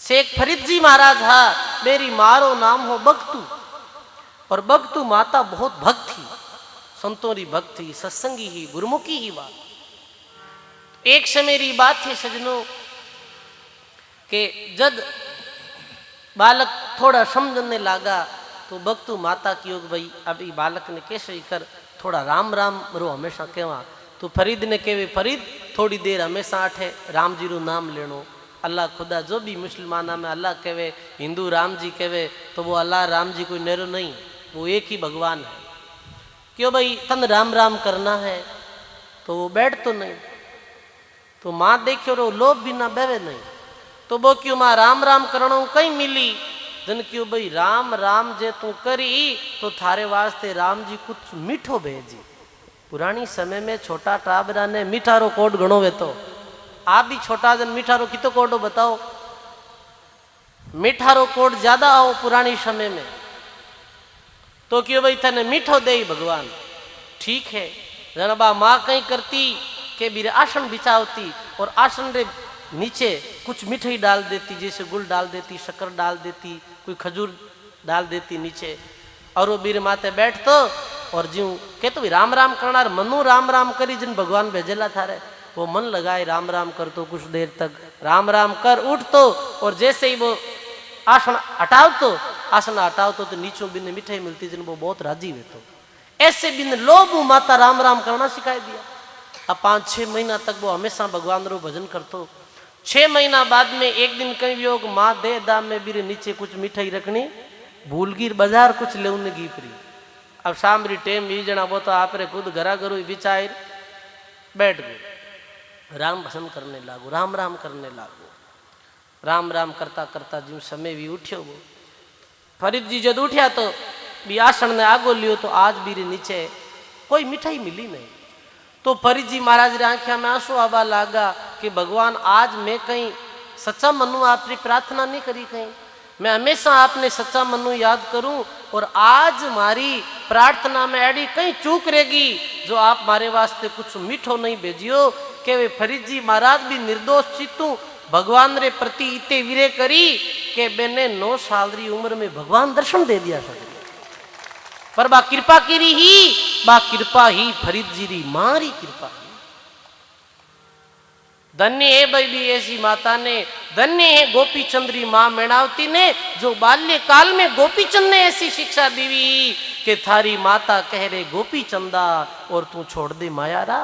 शेख फरीद जी महाराज हा मेरी मारो नाम हो बगतू, और बगतू माता बहुत भक्त थी, संतों री भक्त थी, सत्संगी ही, गुरुमुखी ही बात। एक समय री बात थी सजनों के जब बालक थोड़ा समझने लगा तो बगतू माता की योग भाई अभी बालक ने कैसे कर थोड़ा राम राम रो हमेशा कहवा। तो फरीद ने कहे फरीद थोड़ी देर हमेशा आठे राम जी रू नाम लेनो। अल्लाह खुदा जो भी मुसलमाना में अल्लाह कहे, हिंदू राम जी कहे, तो वो अल्लाह राम जी कोई नेरो नहीं, वो एक ही भगवान है। क्यों भाई तन राम राम करना है तो वो बैठ तो नहीं, तो माँ देखियो रो लोभ भी ना बेवे नहीं, तो वो क्यों माँ राम राम करना कहीं मिली। जन क्यों भाई राम राम जे तू करी तो थारे वास्ते राम जी कुछ मीठो भेजी। पुरानी समय में छोटा टाबरा ने मीठारो कोड गणो वे, तो आप भी छोटा जन मीठारो कितो कोडो बताओ। मीठारो कोड ज्यादा आओ पुरानी समय में, तो क्यों भाई तने मीठो दे भगवान। ठीक है जनबा माँ कहीं करती के बीरे आसन बिछावती और आसन रे नीचे कुछ मिठाई डाल देती, जैसे गुड़ डाल देती, शक्कर डाल देती, कोई खजूर डाल देती नीचे, और वो बीर माते बैठ तो और ज्यों कहते तो राम राम करना मनु राम राम करी जिन भगवान भेजेला थारे वो मन लगाए राम राम कर तो कुछ देर तक राम राम कर उठ तो, और जैसे ही वो आसन हटाव तो आसन हटाव तो नीचों बिन मिठाई मिलती जिन वो बहुत राजी हुए। तो ऐसे बिन लोभ माता राम राम करना सिखाई दिया। अब 5-6 महीना तक वो हमेशा भगवान रो भजन करतो। 6 महीना बाद में एक दिन कहीं योग माँ दे दाम में भी नीचे कुछ मिठाई रखनी भूल गिर बाजार कुछ लेने गी परी। अब शाम री टेम भी जना वो तो आप रे खुद घरा घरू बिचार बैठ गए, राम भजन करने लागू, राम राम करने लागू, राम राम करता करता जो समय भी उठ्यो वो फरीद जी जब उठ्या तो भी आसन ने आगो लियो तो आज भी रे नीचे कोई मिठाई मिली नहीं। तो फरीद जी महाराज रे आंखिया में आंसू आवा लागा कि भगवान आज मैं कहीं सच्चा मनु आपकी प्रार्थना नहीं करी, कहीं मैं हमेशा आपने सच्चा मनु याद करूं और आज मारी प्रार्थना में एडी कहीं चूक रहेगी जो आप मारे वास्ते कुछ मीठो नहीं भेजियो। के वे फरीद जी महाराज भी निर्दोष चित्तू भगवान रे प्रति इते वीरे करी के बेने 9 साल री उम्र में भगवान दर्शन दे दिया सब, पर बा कृपा करी ही, बा कृपा ही फरीद जी री मारी कृपा ही। धन्य है भाई भी ऐसी माता ने, धन्य है गोपी चंद्री माँ मेणावती ने जो बाल्यकाल में गोपी चंद ने ऐसी शिक्षा दी कि थारी माता कह रहे गोपी चंदा और तू छोड़ दे माया रा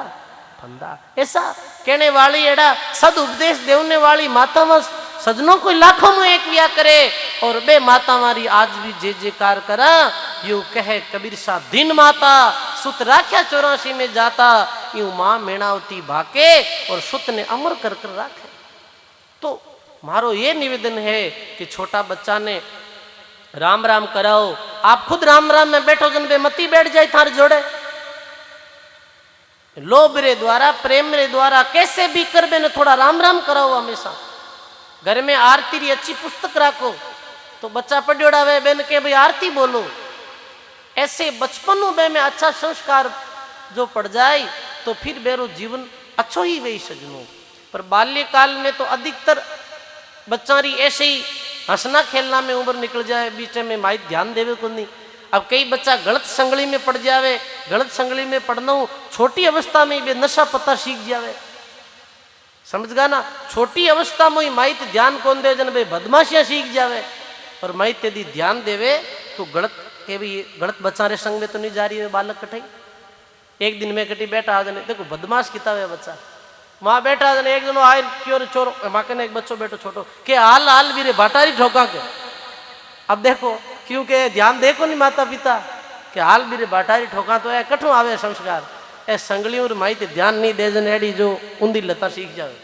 फंदा। ऐसा कहने वाली एड़ा सद उपदेश देने वाली माता में सजनों को लाखों में एक विया करे और बे माता मारी आज भी जे जेकार करा। यूं कहे कबीर सा दिन माता सुत राख्या 84 में जाता, यूं माँ मेणावती भाके और सुत ने अमर कर कर राखे। तो मारो ये निवेदन है कि छोटा बच्चा ने राम राम कराओ, आप खुद राम राम में बैठो जन बे मती बैठ जाए थार जोड़े, लोभ रे द्वारा प्रेम रे द्वारा कैसे भी कर बे थोड़ा राम राम कराओ। हमेशा घर में आरती री अच्छी पुस्तक रखो तो बच्चा पढ़ियोड़ावे बेन के भाई आरती बोलो। ऐसे बचपन बे में अच्छा संस्कार जो पड़ जाए तो फिर बेरो जीवन अच्छो ही वही सजनो। पर बाल्यकाल में तो अधिकतर बच्चारी ऐसे ही हंसना खेलना में उम्र निकल जाए, बीच में माई ध्यान देवे को नहीं। अब कई बच्चा गलत संगली में पड़ जावे, गलत संगली में पड़ना छोटी अवस्था में भी नशा पता सीख जावे, समझ गा ना। छोटी अवस्था में माइत ध्यान कौन दे जन भाई बदमाशियां सीख जावे, और माइत यदि ध्यान देवे तो गलत के भी गलत बच्चा रे संग में तो नहीं जा रही है बालक कटाई। एक दिन में कटी बैठा जने देखो बदमाश किताब है बच्चा, माँ बैठा जने एक जनो आए क्यों चोर माँ के एक बच्चों बैठो छोटो के हाल हाल भी रे बाटारी ठोका के। अब देखो क्योंकि ध्यान देखो नहीं माता पिता के हाल भी रे बाटारी ठोका तो कठो आवे संस्कार। ए संगली और माई ध्यान नहीं दे जने एडी जो ऊंधी लता सीख जावे,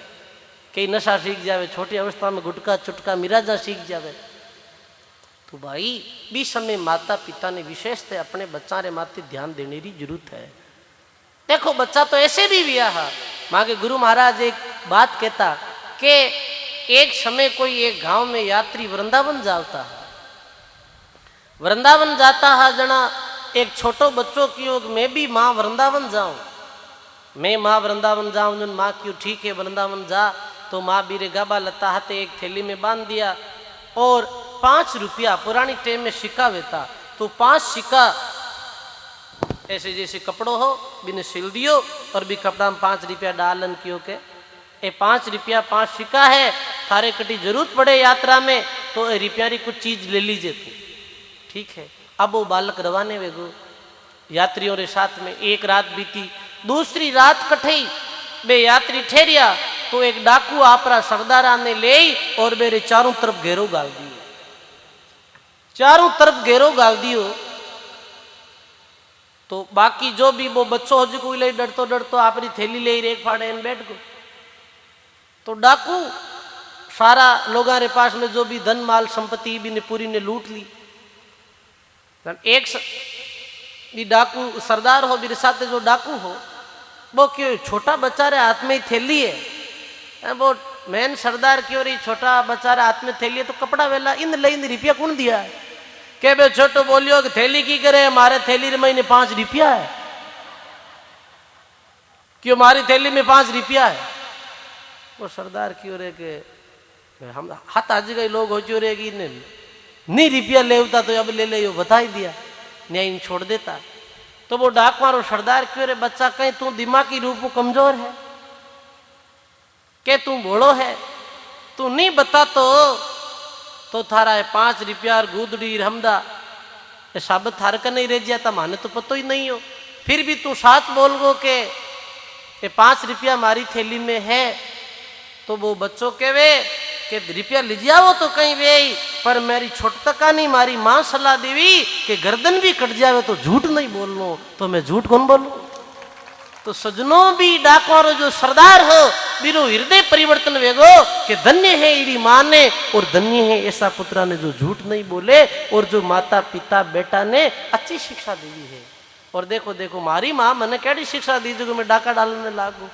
कई नशा सीख जावे, छोटी अवस्था में गुटका चुटका मिराजा सीख जावे। तो भाई भी समय माता पिता ने विशेषतः अपने बच्चा रे माते ध्यान देने की जरूरत है। देखो बच्चा तो ऐसे भी विया है, माँ के गुरु महाराज एक बात कहता कि एक समय कोई एक गांव में यात्री वृंदावन जाता है, वृंदावन जाता है जना एक छोटो बच्चों की योग मैं भी माँ वृंदावन जाऊं, मैं माँ वृंदावन जाऊं। माँ क्यों ठीक है वृंदावन जा, तो माँ बीरे गाबा लता हाथे एक थैली में बांध दिया और 5 रुपया पुरानी टाइम में सिक्का वेता, तो 5 सिक्का ऐसे जैसे कपड़ो हो बिने सिल दियो और भी कपड़ा में 5 रुपया डालन क्यों के ए 5 रुपया 5 सिक्का है, थारे कटी जरूरत पड़े यात्रा में तो ए रुपया री कुछ चीज ले लीजिए तू, ठीक है। अब वो बालक रवाने वेगो यात्रियों रे साथ में, एक रात बीती, दूसरी रात कठई बे यात्री ठहरिया तो एक डाकू आपरा सरदारा ने ले और मेरे चारों तरफ घेरो गाल दियो, चारों तरफ घेरो गाल दियो। तो बाकी जो भी वो बच्चों हो जो ले डरतो डरतो आपरी थैली ले रेख फाड़े इन बैठ गो। तो डाकू सारा लोगों रे पास में जो भी धन माल संपत्ति भी ने पूरी ने लूट ली। एक भी डाकू सरदार हो मेरे साथ जो डाकू हो वो क्यों छोटा बच्चा रे हाथ में ही थैली है, वो मैन सरदार क्यों रही छोटा बच्चा रे हाथ में थैली है तो कपड़ा वेला इन ले इन रुपया कौन दिया है के बे छोटो बोलियो कि थैली की करे मारे थैली रे महीने 5 रुपया है, क्यों मारी थैली में 5 रुपया है। वो सरदार क्यों रे के हम हाथ आज गए लोग हो जो रे कि नहीं रुपया लेवता तो अब ले ले बता ही दिया न्याय छोड़ देता। तो वो डाक मारो सरदार क्यों रे बच्चा कहीं तू दिमागी रूप में कमजोर है के तू भोड़ो है, तू नहीं बता तो थारा है 5 रुपया और गुदड़ी हमदा ये साबत थार का नहीं रह जाता माने तो पतो ही नहीं हो, फिर भी तू साथ बोल गो के ये 5 रुपया हमारी थैली में है। तो वो बच्चों के वे के रुपया ले जाओ तो कहीं वे पर मेरी छोटका नहीं मारी मां सलाह देवी कि गर्दन भी कट जावे तो झूठ नहीं बोलनो, तो मैं झूठ कौन बोलूं। तो सजनों भी डाकुआरो जो सरदार हो बीरो हृदय परिवर्तन वेगो कि धन्य है इरी मां ने और धन्य है ऐसा पुत्रा ने जो झूठ नहीं बोले और जो माता पिता बेटा ने अच्छी शिक्षा दी है। और देखो देखो मारी मां मैंने कैडी शिक्षा दी जो मैं डाका डालने लागू।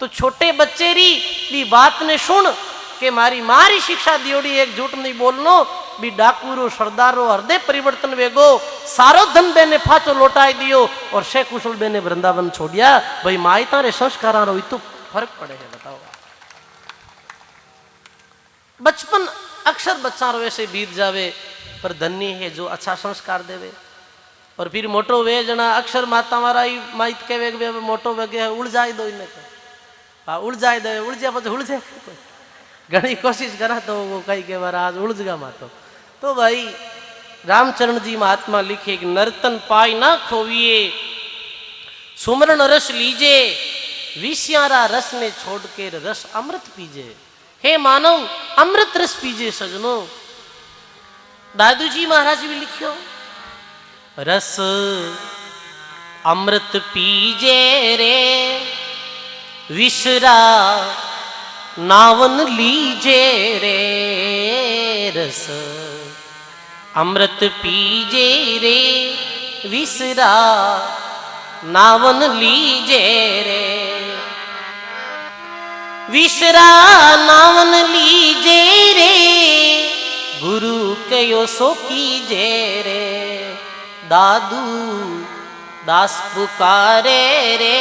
तो छोटे बच्चे री भी बात ने सुन के मारी मारी शिक्षा दियोड़ी एक झूठ नहीं बोलनो भी डाकूरो सरदारो हृदय परिवर्तन वेगो सारो धन बेने फाचो लौटाई दियो और शेख कुशल बेने वृंदावन छोड़िया। भाई माई तारे संस्कारा रो इतो फर्क पड़े है बताओ। बचपन अक्सर बच्चा रो ऐसे बीत जावे पर धन्य है जो अच्छा संस्कार देवे। और फिर मोटो वे जना अक्सर माता मारा माइत के वे मोटो वेगे उड़ जाए दो इन्हें हाँ उड़ जाए दे उड़ जाए उड़ जाए घनी कोशिश करा तो वो कहीं के बार आज उड़ जगा मातो। तो भाई रामचरण जी महात्मा लिखे कि नर्तन पाई ना खोविए सुमरन रस लीजे विश्यारा रस ने छोड़ के रस अमृत पीजे। हे मानव अमृत रस पीजे सजनो। दादू जी महाराज भी लिखियो रस अमृत पीजे रे विश्रा नावन लीजे रे रस अमृत पीजे रे विसरा नावन लीजे रे विसरा नावन लीजे रे गुरु कयो सो कीजे रे दादू दास पुकारे रे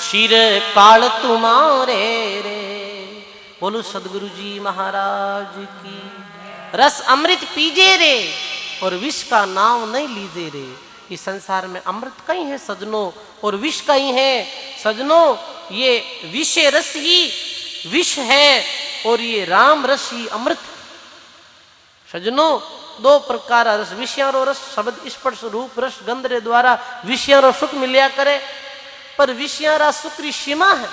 शिर काल तुम्हारे रे। बोलो सदगुरु जी महाराज की। रस अमृत पीजे रे और विष का नाम नहीं लीजे रे। इस संसार में अमृत कहीं है सजनों और विष कहीं है सजनों। ये विषय रस ही विष है और ये राम रस ही अमृत है सजनों। 2 प्रकार रस विषयारो रस शब्द स्पर्श रूप रस गंध रे द्वारा विषयारो सुख मिलिया करे पर विषयारा सुख री सीमा है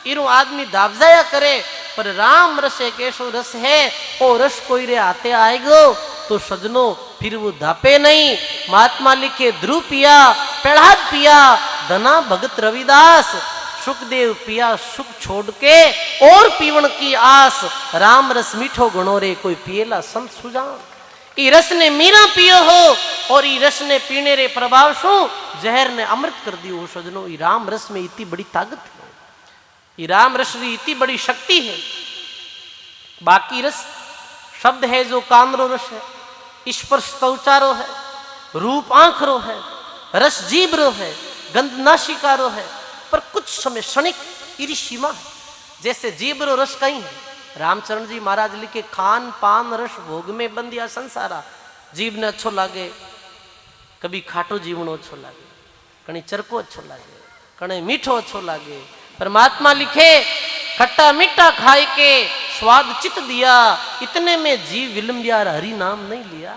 इरू आदमी दाबजाया करे। पर राम रस एक ऐसो रस है वो रस कोई रे आते आएगो तो सजनों फिर वो धापे नहीं। महात्मा लिखे ध्रुव पिया प्रहलाद पिया धना भगत रविदास सुखदेव पिया सुख छोड़ के और पीवन की आस। राम रस मीठो गणो रे कोई पिएला संत सुजान। ई रस ने मीरा पियो हो और ई रस ने पीने रे प्रभाव शू जहर ने अमृत कर दियो हो सजनों। ई राम रस में इतनी बड़ी ताकत है, ई राम रस में इतनी बड़ी शक्ति है। बाकी रस शब्द है जो कानरो रस है, स्पर्श त्वचारो है, रूप आंखरो है, रस जीभरो है, गंध नासिकारो है। पर कुछ समय क्षणिक इरी सीमा है। जैसे जीव रो रस कहीं है। रामचरण जी महाराज लिखे खान पान रस भोग में बंदिया संसारा। जीव ने अच्छो लागे, कभी खाटो जीवनो अच्छो लागे, कहीं चरको अच्छो लागे, कहीं मीठो अच्छो लागे। परमात्मा लिखे खट्टा मीठा खाए के स्वाद चित दिया, इतने में जीव विलंबिया हरि नाम नहीं लिया।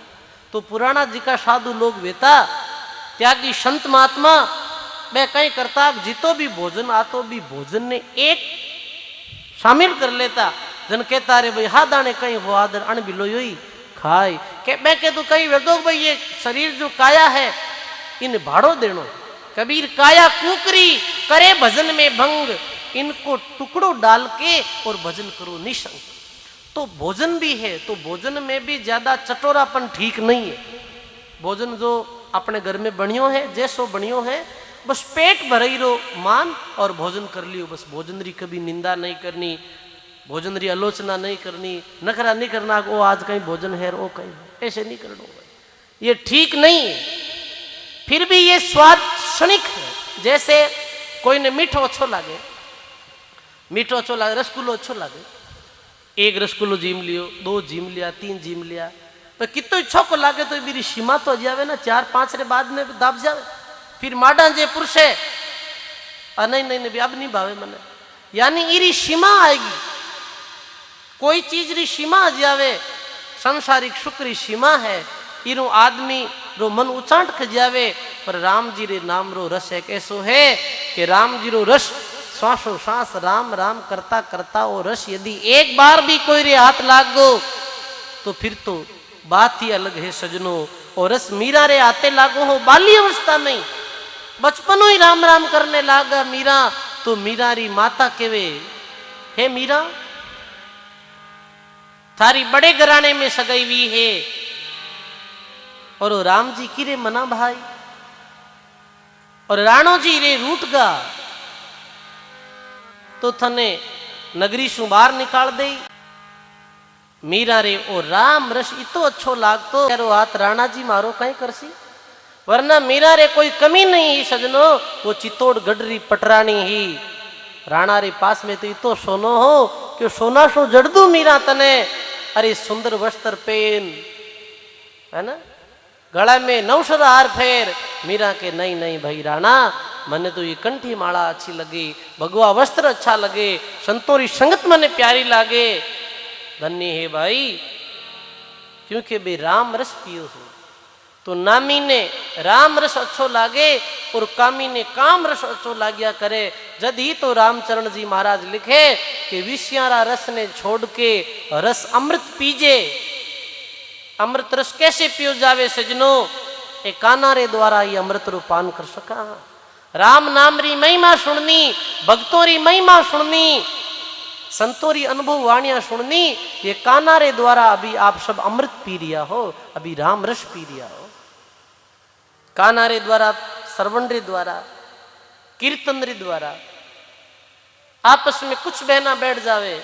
तो पुराना जी का साधु लोग वेता त्यागी संत महात्मा वे कहीं करता जीतो भी भोजन आतो भी भोजन ने एक शामिल कर लेता। जन कहता रे भाई हा दाने कहीं हो आदर अण बिलो योई खाए के मैं कह तो कहीं वेदो भाई ये शरीर जो काया है इन भाड़ो देनो। कबीर काया कुकरी करे भजन में भंग, इनको टुकड़ो डाल के और भजन करो निशंक। तो भोजन भी है, तो भोजन में भी ज्यादा चटोरापन ठीक नहीं है। भोजन जो अपने घर में बनियो है जैसो बनियो है बस पेट भरई रो मान और भोजन कर लियो। बस भोजन री कभी निंदा नहीं करनी, भोजन री आलोचना नहीं करनी, नखरा नहीं करना ओ आज कहीं भोजन है ओ कहीं, ऐसे नहीं करना, ये ठीक नहीं है। फिर भी ये स्वाद क्षणिक है। जैसे कोई ने मीठो अच्छो लागे, मीठो अच्छो लागे, रसगुल्लो अच्छो लागे, एक रसगुल्लो जीम लियो, दो जीम लिया, तीन जीम लिया, पर कितो इच्छो को लागे तो मेरी सीमा तो जावे ना, 4-5 रे बाद में दाब जावे। फिर माडा जे पुरुष है नहीं नहीं नहीं अब नहीं भावे मने, यानी इरी सीमा आएगी। कोई चीज री सीमा आ जावे, संसारिक सुख री सीमा है, इरो आदमी रो मन उचाट ख जावे। पर राम जी रे नाम रो रस एक ऐसो है कि राम जी रो रस श्वासो श्वास राम राम करता करता वो रस यदि एक बार भी कोई रे हाथ लाग गो तो फिर तो बात ही अलग है सजनो। और रस मीरा रे आते लागो हो बाली अवस्था में, बचपनो ही राम राम करने लागा मीरा, तो मीरा री माता केवे हे मीरा थारी बड़े घराने में सगाई हुई है और राम जी की रे मना भाई और राणो जी रे रूट गा तो थने नगरी सु बाहर निकाल दे। मीरा रे ओ राम रस इतो अच्छो लागतो तेरो हाथ राणा जी मारो कहीं करसी, वरना मीरा रे कोई कमी नहीं ही सजनो, वो चित्तौड़गढ़ री पटरानी ही राणा रे पास में तो इतो सोनो हो कि सोना सो जड़ दू मीरा तने। अरे सुंदर वस्त्र पेन है ना, गला में नौशर हार फेर, मीरा के नहीं नहीं भाई राणा मने तो ये कंठी माला अच्छी लगी, भगवा वस्त्र अच्छा लगे, संतोरी संगत मने प्यारी लागे। धन्य है भाई क्योंकि बे राम रस पियो हो। तो नामी ने राम रस अच्छो लागे और कामी ने काम रस अच्छो लाग्या करे। जद ही तो रामचरण जी महाराज लिखे कि विषयारा रस ने छोड़ के रस अमृत पीजे। अमृत रस कैसे पियो जावे सजनो, ए काना रे द्वारा ये अमृत रो पान कर सका। राम नाम री महिमा सुननी, भक्तों री महिमा सुननी, संतों री अनुभव वाणियां सुननी, ये काना रे द्वारा अभी आप सब अमृत पी रिया हो, अभी राम रस पी रिया हो। काना रे द्वारा, श्रवण रे द्वारा, कीर्तन रे द्वारा आपस में कुछ बहना बैठ जावे,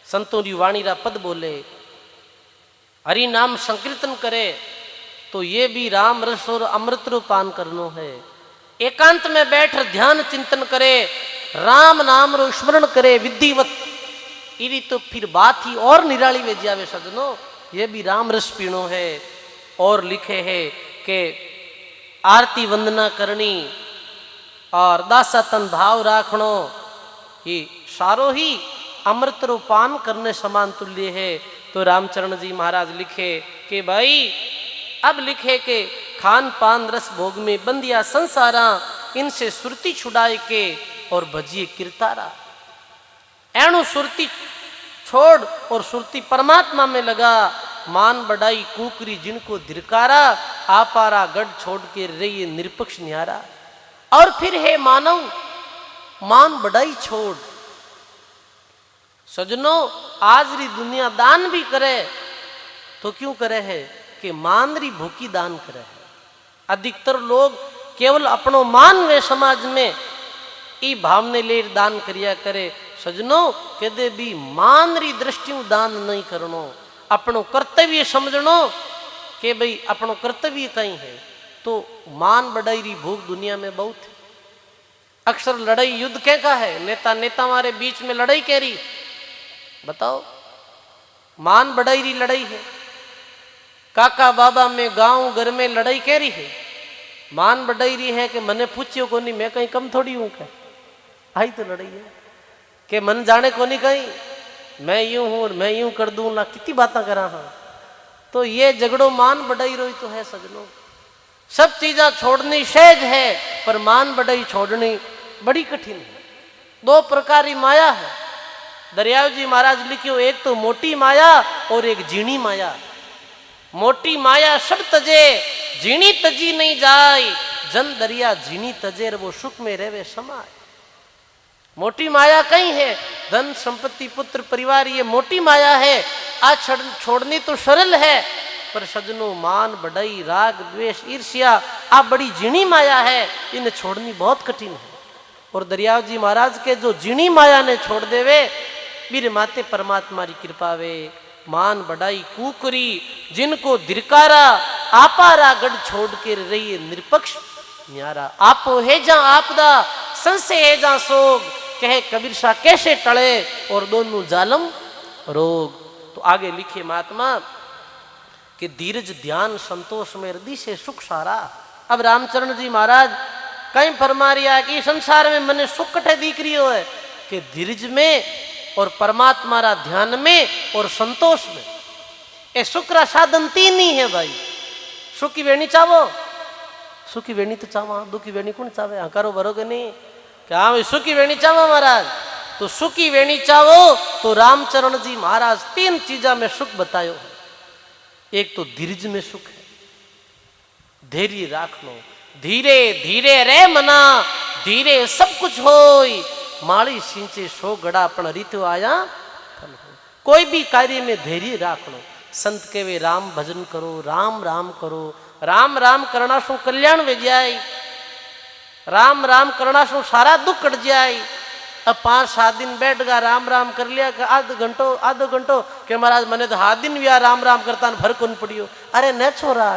संतों री वाणी रा पद बोले, हरि नाम संकीर्तन करे, तो ये भी राम रस और अमृत रो पान करनो है। एकांत में बैठ ध्यान चिंतन करे, राम नाम रो स्मरण करे विधिवत, इरी तो फिर बात ही और निराली वे जावे सजनो, ये भी राम रस पीनो है। और लिखे है कि आरती वंदना करनी और दासातन भाव राखनो, ये सारो ही अमृत रो पान करने समान तुल्य है। तो रामचरण जी महाराज लिखे कि भाई अब लिखे के खान पान रस भोग में बंदिया संसारा, इनसे सुरती छुड़ाए के और भजिए किरतारा। एणु सुरती छोड़ और सुरती परमात्मा में लगा, मान बढ़ाई कुकरी जिनको धिरकारा, आपारा गढ़ छोड़ के रहिए निरपक्ष न्यारा। और फिर है मानव मान बढ़ाई छोड़, सजनों आज री दुनिया दान भी करे तो क्यों करे है कि मान री भूखी दान करे है। अधिकतर लोग केवल अपनो मान वे समाज में ई भावने ले दान करिया करे। सजनों कदे भी मान री दृष्टि दान नहीं करनो, अपनो कर्तव्य समझनो कि भाई अपनो कर्तव्य कहीं है। तो मान बढ़ाई री भूख दुनिया में बहुत है। अक्सर लड़ाई युद्ध क्या का है, नेता नेता हमारे बीच में लड़ाई कह रही, बताओ, मान बढ़ाई रही लड़ाई है। काका बाबा में गांव घर में लड़ाई कह रही है, मान बढ़ाई रही है कि मने पूछियो को नहीं, मैं कहीं कम थोड़ी हूं क्या, आई तो लड़ाई है कि मन जाने को नहीं कहीं, मैं यूं हूं और मैं यूं कर दूं ना, कितनी बातें करा। हाँ तो ये झगड़ो मान बढ़ाई रोई तो है सजनों। सब चीजा छोड़नी सहज है, पर मान बढ़ाई छोड़नी बड़ी कठिन है। दो प्रकार की माया है, दरियाव जी महाराज लिखियो, एक तो मोटी माया और एक झीणी माया। मोटी माया सब तजे, झीणी तजी नहीं जाए, जन दरिया झीणी तजे वो सुख में रहवे समाय। मोटी माया कहीं है, धन संपत्ति पुत्र परिवार, ये मोटी माया है। आज छोड़नी तो सरल है, पर सजनों मान बढ़ाई राग द्वेष ईर्ष्या आप बड़ी झीणी माया है, इन्हें छोड़नी बहुत कठिन है। और दरियाव जी महाराज के जो झीणी माया ने छोड़ देवे, मेरे माते परमात्मा की कृपा वे। मान बढ़ाई कुकरी जिनको धिरकारा, आपारा गढ़ छोड़ के रही निरपक्ष न्यारा। आपो है जा आपदा, संशय है जा सोग, कहे कबीर शाह कैसे टले और दोनों जालम रोग। तो आगे लिखे महात्मा कि धीरज ध्यान संतोष में हृदय से सुख सारा। अब रामचरण जी महाराज कहीं फरमा रिया कि संसार में मने सुख कटे दिख रही हो है कि धीरज में और परमात्मा रा ध्यान में और संतोष में। ये सुख रा साधन तीन ही है भाई। सुखी वेणी चावो, सुखी वेणी तो चावा, दुखी वेणी कौन चावे, हाँ करो बरोगे नहीं कि हाँ सुखी वेणी चावो महाराज। तो सुखी वेणी चावो तो रामचरण जी महाराज तीन चीजा में सुख बतायो। एक तो धीरज में सुख है, धैर्य राखनो, धीरे धीरे रे मना, धीरे सब कुछ होई, माड़ी सिंचे सो गड़ा पण रीतो आया फल हो। कोई भी कार्य में धैर्य राख लो। संत केवे राम भजन करो, राम राम करो, राम राम करना सो कल्याण वे जाए, राम राम करना सो सारा दुख कट जाए। अब 5-7 दिन बैठ गया राम राम कर लिया, आधो घंटो के महाराज मैंने तो 7 दिन भी राम राम करता भर कौन पड़ियो। अरे न छोरा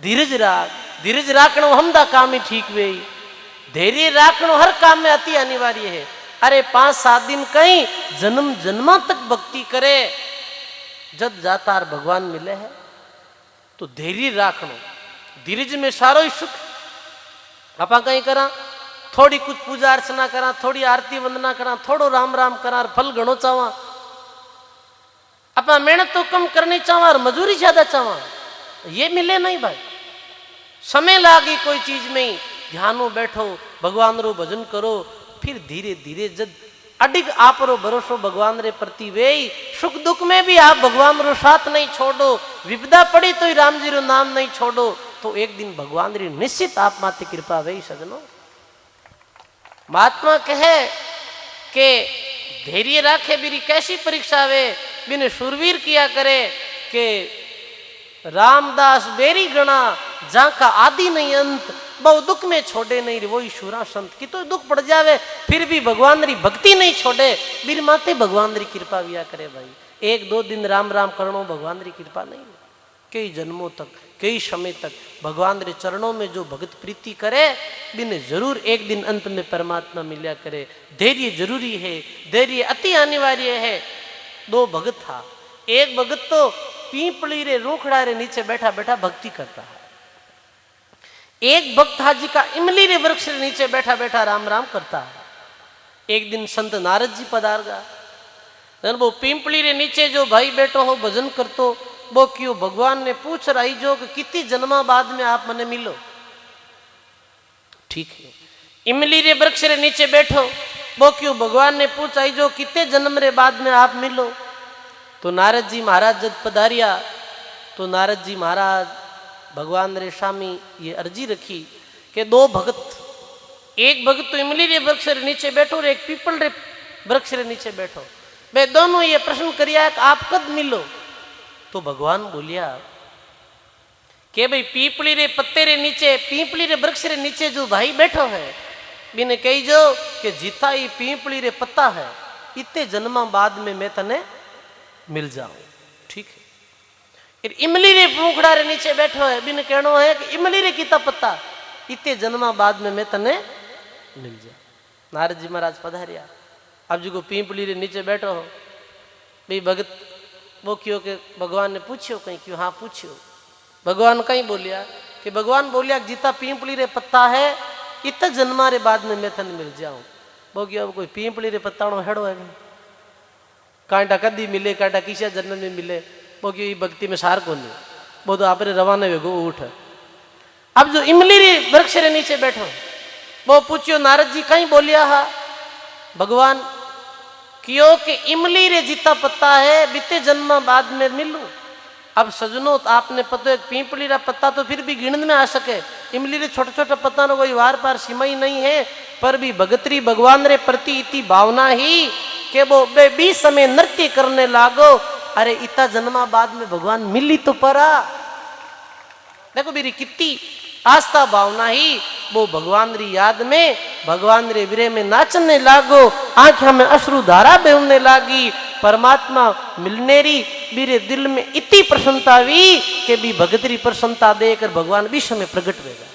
धीरज राख, धीरज राखनो हमदा काम ही ठीक वे, धैर्य राखनो हर काम में अति अनिवार्य है। अरे 5-7 दिन कहीं जन्म जन्मा तक भक्ति करे, जब जातार भगवान मिले है तो धैर्य राखनो, धीरज में सारो ही सुख। आपा कहीं करा थोड़ी कुछ पूजा अर्चना करा, थोड़ी आरती वंदना करा, थोड़ो राम राम करा, फल घणो चावा। अपना मेहनत तो कम करनी चावा और मजूरी ज्यादा चावा, ये मिले नहीं भाई। समय लागी कोई चीज में, ध्यानो बैठो, भगवान रो भजन करो, फिर धीरे धीरे जब अडिग आप रो भरोसो भगवान रे प्रति वे, सुख दुख में भी आप भगवान रो साथ नहीं छोड़ो, विपदा पड़ी तो राम जी रो नाम नहीं छोड़ो, तो एक दिन भगवान री निश्चित आप माते कृपा वे सजनो। महात्मा कहे के धैर्य राखे बिरी कैसी परीक्षा वे, बिन सुरवीर किया करे के रामदास बेरी गणा, जहाँ का आदि नहीं अंत, बहु दुख में छोड़े नहीं रे वही शुरा संत। कि तो दुख पड़ जावे फिर भी भगवान री भक्ति नहीं छोड़े, बिर माते भगवान री कृपा विया करे भाई। 1-2 दिन राम राम करनो भगवान री कृपा नहीं, कई जन्मों तक कई समय तक भगवान रे चरणों में जो भगत प्रीति करे, बिन जरूर एक दिन अंत में परमात्मा मिल्या करे। धैर्य जरूरी है, धैर्य अति अनिवार्य है। 2 भगत था, एक भगत तो पीपली रे रूखड़ा रे नीचे बैठा बैठा भक्ति करता है, एक भक्त हाजी का इमली रे वृक्ष रे नीचे बैठा बैठा राम राम करता है। एक दिन संत नारद जी पधार गया, वो पिंपली रे नीचे जो भाई बैठो हो भजन करतो, वो क्यों भगवान ने पूछ रही जो कि कितनी जन्मा बाद में आप मने मिलो। ठीक है, इमली रे वृक्ष रे नीचे बैठो, वो क्यों भगवान ने पूछ आई जो कितने जन्म रे बाद में आप मिलो। तो नारद जी महाराज जब पधारिया तो नारद जी महाराज भगवान रे स्वामी ये अर्जी रखी कि 2 भगत, एक भगत तो इमली रे वृक्ष रे नीचे बैठो और एक पीपल रे वृक्ष रे नीचे बैठो, वे दोनों ये प्रश्न करिया कि आप कब मिलो। तो भगवान बोलिया कि भाई पीपली रे पत्ते रे नीचे, पीपली रे वृक्ष रे नीचे जो भाई बैठो है, बिने कही जो कि जीता ही पीपली रे पत्ता है, इतने जन्मा बाद में मैं तने मिल जाऊं। ठीक है, इमली रे रूखड़ा रे नीचे बैठो है, बिन कहनो है कि इमली रे किता पत्ता, इतने जन्मा बाद में मैं तने मिल जाए। नारद जी महाराज पधारिया। अब जी को पीपली रे नीचे बैठो हो भाई भगत वो क्यों के भगवान ने पूछियो कहीं क्यों? हाँ पूछियो। भगवान कहीं बोलिया कि भगवान बोलिया जिता पीपली रे पत्ता है इत जन्मा रे बाद में मैं थन मिल जाऊं। वो क्यों कोई पीपली रे पत्ता हेड़ो है कांटा कदी मिले कांटा किसा जन्म में मिले वो क्यों भक्ति में सार को नहीं वो तो आप रवाना वेगो उठ। अब जो इमली रे वृक्ष रे नीचे बैठो वो पूछियो नारद जी कहीं बोलिया हा भगवान क्यों कि इमली रे जिता पत्ता है बीते जन्म बाद में मिलूं। अब सजनो तो आपने पता है पीपली रा पत्ता तो फिर भी गिणन में आ सके, इमली रे छोटा छोटा पत्ता न कोई वार पार सीमा ही नहीं है, पर भी भगतरी भगवान रे प्रति इतनी भावना ही कि वो बे समय नृत्य करने लागो। अरे इतना जन्मा बाद में भगवान मिली तो परा। देखो मेरी कितनी आस्था भावना ही वो भगवान री याद में भगवान रे विरह में नाचने लागो। आंखों में अश्रु धारा बेहने लागी। परमात्मा मिलने री मेरे दिल में इतनी प्रसन्नता हुई कि भी भगतरी प्रसन्नता देकर भगवान विश्व में प्रकट होगा।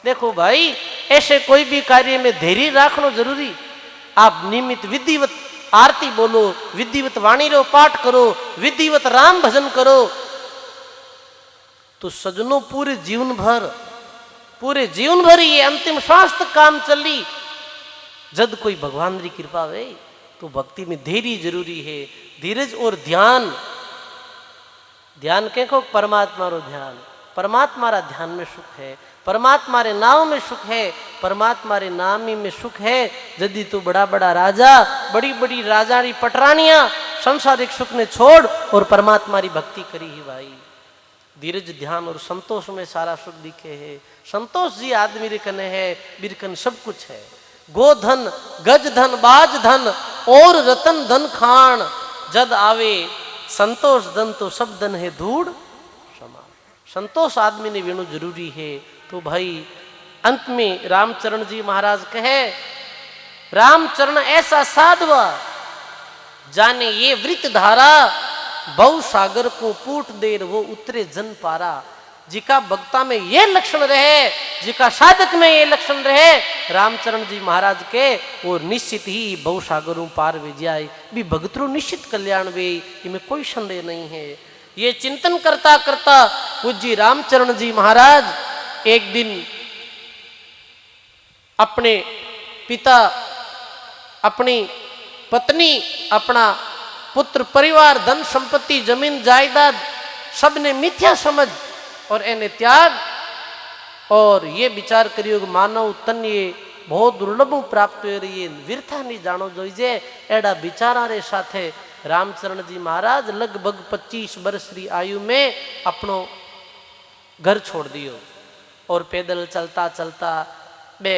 देखो भाई ऐसे कोई भी कार्य में धैर्य रखना जरूरी। आप नियमित विधिवत आरती बोलो, विधिवत वाणी रो पाठ करो, विधिवत राम भजन करो तो सजनों पूरे जीवन भर ये अंतिम श्वास तक काम चली। जब कोई भगवान की कृपा है तो भक्ति में धैर्य जरूरी है, धीरज और ध्यान। ध्यान के को परमात्मा रो ध्यान, परमात्मा रा ध्यान में सुख है, परमात्मा रे नाम में सुख है, परमात्मा रे नाम ही में सुख है। यदि तू बड़ा बड़ा राजा बड़ी बड़ी राजा री पटरानियां संसारिक सुख ने छोड़ और परमात्मा री भक्ति करी ही भाई। धीरज ध्यान और संतोष में सारा सुख दिखे है। संतोष जी आदमी रे कने है, बिरकन सब कुछ है। गोधन गज धन बाज धन और रतन धन खान, जद आवे संतोष धन तो सब धन है धूड़ समान। संतोष आदमी ने वेणु जरूरी है। तो भाई अंत में रामचरण जी महाराज कहे, रामचरण ऐसा साधवा जाने ये वृत धारा, बहु सागर को पूट देर वो उतरे जन पारा। जिका भक्ता में ये लक्षण रहे, जिका साधक में ये लक्षण रहे रामचरण जी महाराज के, वो निश्चित ही बहु सागरों पार वे जाए भी भगतरो निश्चित कल्याण वे, इनमें कोई संदेह नहीं है। ये चिंतन करता करता पूज्य रामचरण जी महाराज एक दिन अपने पिता, अपनी पत्नी, अपना पुत्र परिवार, धन संपत्ति, जमीन जायदाद सब ने मिथ्या समझ और इन्हें त्याग और ये विचार करियो मानव तन ये बहुत दुर्लभ प्राप्त हो रही है, व्यर्था नहीं जानो जोइजे। एड़ा विचारा रे साथे रामचरण जी महाराज लगभग 25 वर्ष री आयु में अपनो घर छोड़ दियो और पैदल चलता चलता बे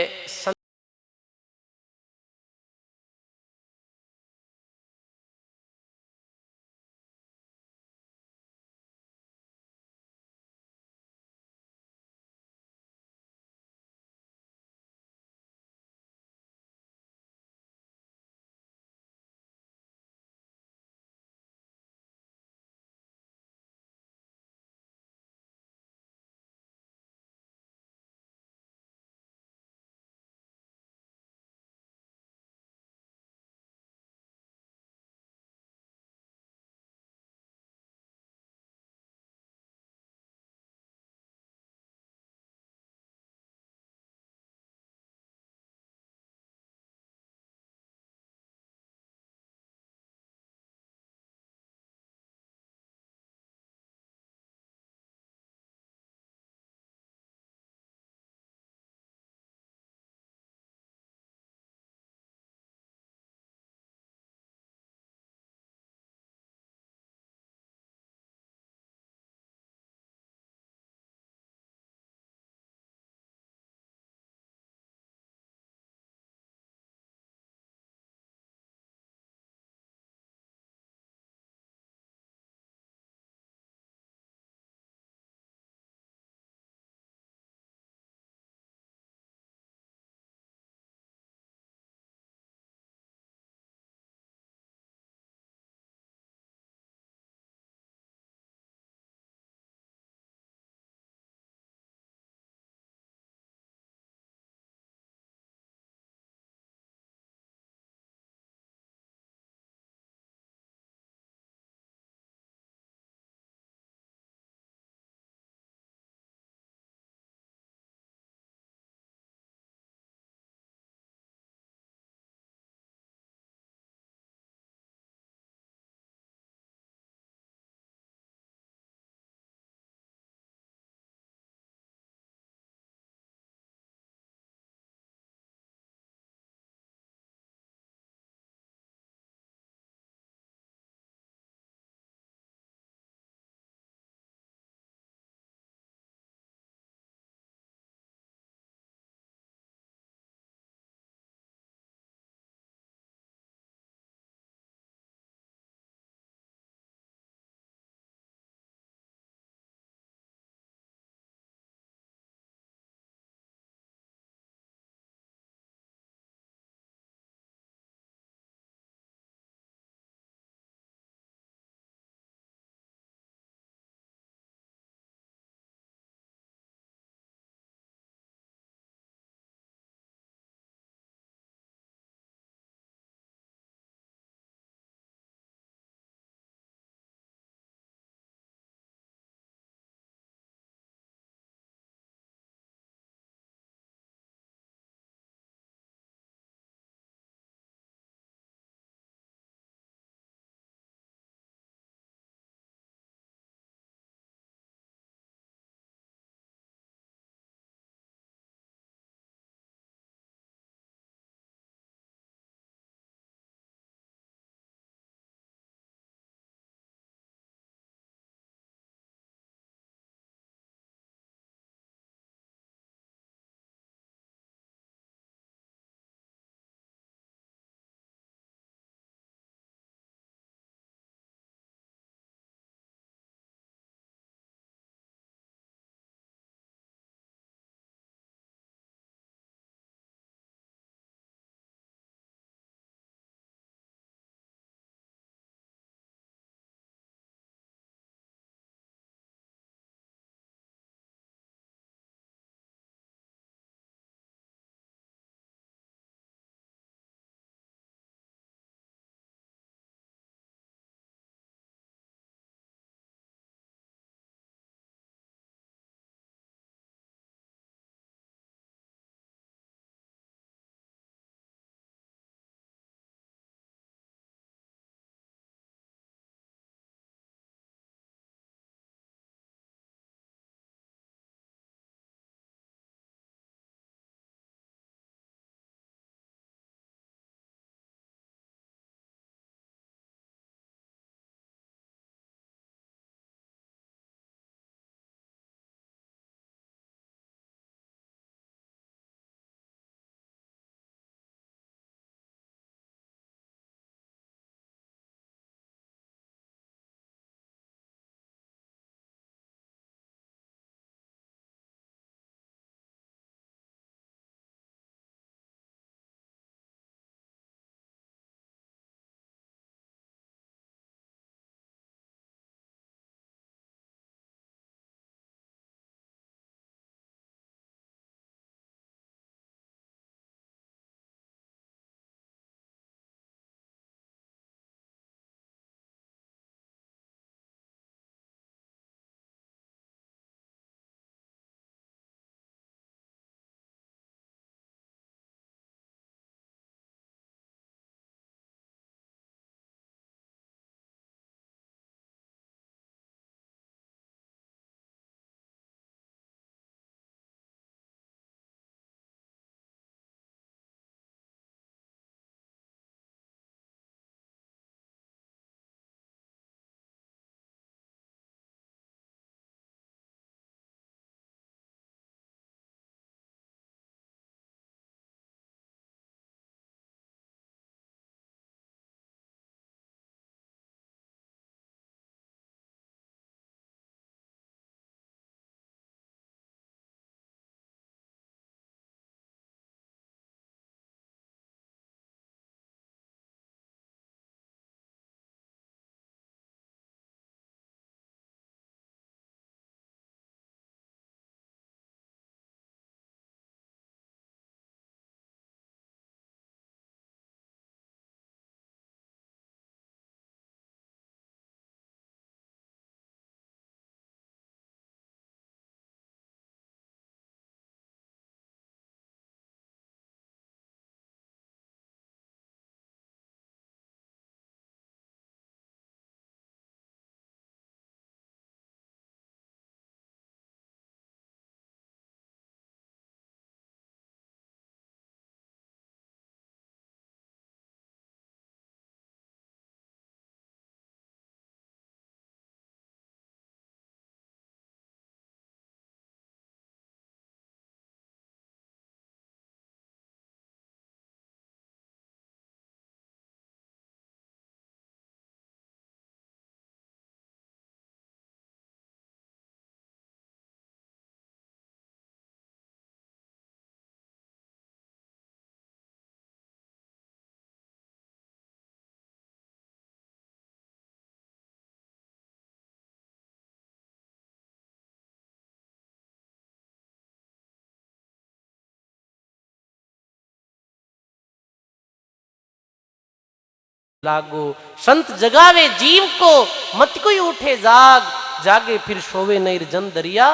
लागो। संत जगावे जीव को मत कोई उठे जाग, जागे फिर सोवे नहीं जन दरिया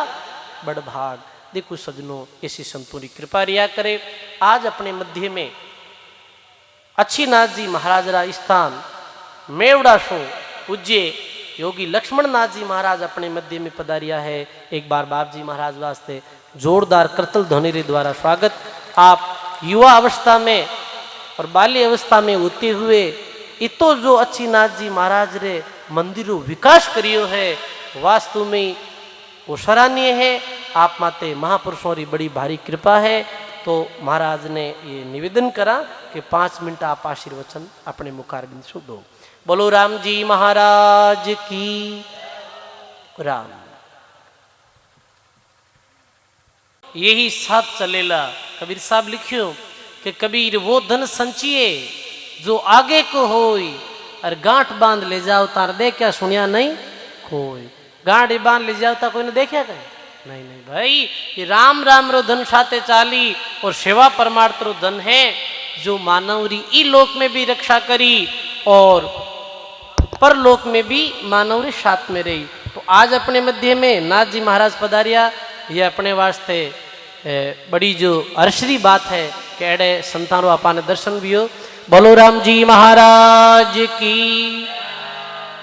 बड़ भाग। देखो सजनों, ऐसी संतों की कृपा रिया करे। आज अपने मध्य में अच्छीनाथ जी महाराज रा स्थान मेवड़ा सो पूज्य योगी लक्ष्मण नाथ जी महाराज अपने मध्य में पधारिया है। एक बार बाप जी महाराज वास्ते जोरदार करतल ध्वनि रे द्वारा स्वागत। आप युवा अवस्था में और बाल्य अवस्था में होते हुए इतो जो अच्छीनाथ जी महाराज रे मंदिरों विकास करियो है, वास्तव में वो सराहनीय है। आप माते महापुरुषों की बड़ी भारी कृपा है। तो महाराज ने ये निवेदन करा कि 5 मिनट आप आशीर्वचन अपने मुखारबिंद से दो। बोलो राम जी महाराज की राम। यही साथ चलेला। कबीर साहब लिखियो कि कबीर वो धन संचिए जो आगे को होई, और गांठ बांध ले जाओ तार दे क्या सुनिया नहीं कोई। गांठ बांध ले जाओ ता कोई ने देखा कहीं नहीं। नहीं भाई, ये राम राम रो धन साथे चाली और सेवा परमार्थ रो धन है जो मानवरी ई लोक में भी रक्षा करी और परलोक में भी मानवरी साथ में रही। तो आज अपने मध्य में नाथ जी महाराज पधारिया, ये अपने वास्ते बड़ी जो हर्षरी बात है कि एडे संतानों अपाने दर्शन भी हो। बोलो राम जी महाराज की,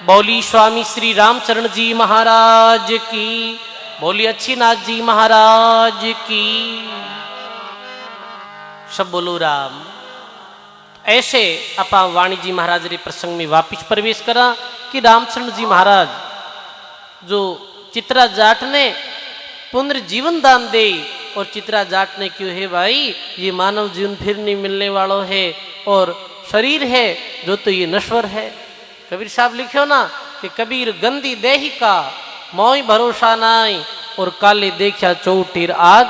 बोली स्वामी श्री रामचरण जी महाराज की, बोली अच्छीनाथ जी महाराज की। सब बोलो राम। ऐसे अपा वाणी जी महाराज रे प्रसंग में वापिस प्रवेश करा कि रामचरण जी महाराज जो चित्रा जाट ने पुनर्जीवन दान दे, और चित्रा जाट ने क्यों है भाई, ये मानव जीवन फिर नहीं मिलने वालों है और शरीर है जो तो ये नश्वर है। कबीर साहब लिखो ना कि कबीर गंदी देही का मोई भरोसा नाई, और काले देखा चौटीर आग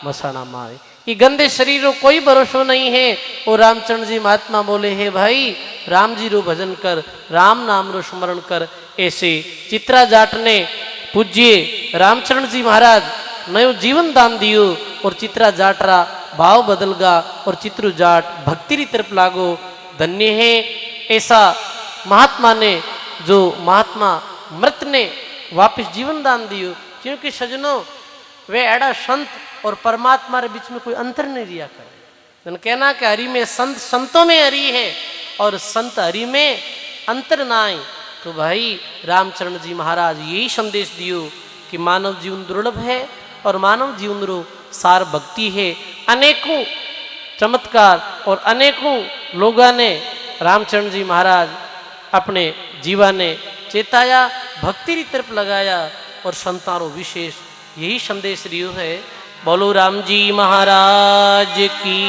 मसाना माए। ये गंदे शरीरों कोई भरोसा नहीं है। और रामचरण जी महात्मा बोले है भाई राम जी रो भजन कर, राम नाम रो स्मरण कर। ऐसे चित्रा जाट ने पूज्य रामचरण जी महाराज नयो जीवन दान दियो और चित्रा जाट रा भाव बदल गा और चित्रु जाट भक्ति री तरफ लागो। धन्य है ऐसा महात्मा ने, जो महात्मा मृत ने वापिस जीवन दान दियो। क्योंकि सजनों, वे एड़ा संत और परमात्मा के बीच में कोई अंतर नहीं रिया करे। जन कहना कि हरि में संत, संतों में हरि है और संत हरि में अंतर ना आए। तो भाई रामचरण जी महाराज यही संदेश दियो कि मानव जीवन दुर्लभ है और मानव जीवन रो सार भक्ति है। अनेकों चमत्कार और अनेकों लोगों ने रामचरण जी महाराज अपने जीवा ने चेताया, भक्ति की तरफ लगाया और संतारों विशेष यही संदेश रियो है। बोलो राम जी महाराज की।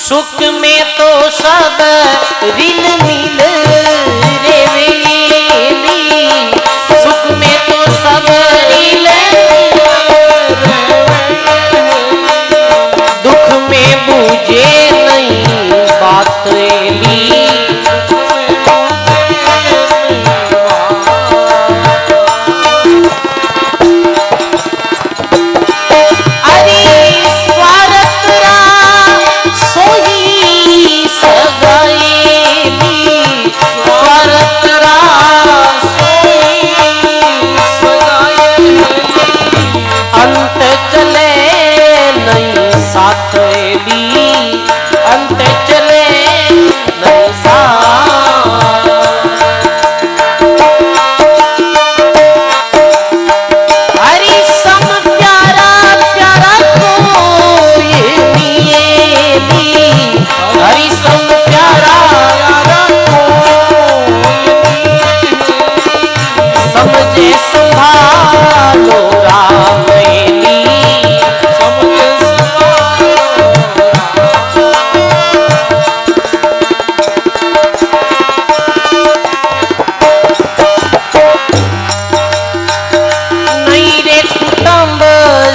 सुख में तो सब रील रामेली अंत चले नहीं सा। हरि सम प्यारा प्यारा कोई नीली, हरि सम प्यारा प्यारा कोई समझे संभालो रामेली, समझे नहीं रे कुटुंब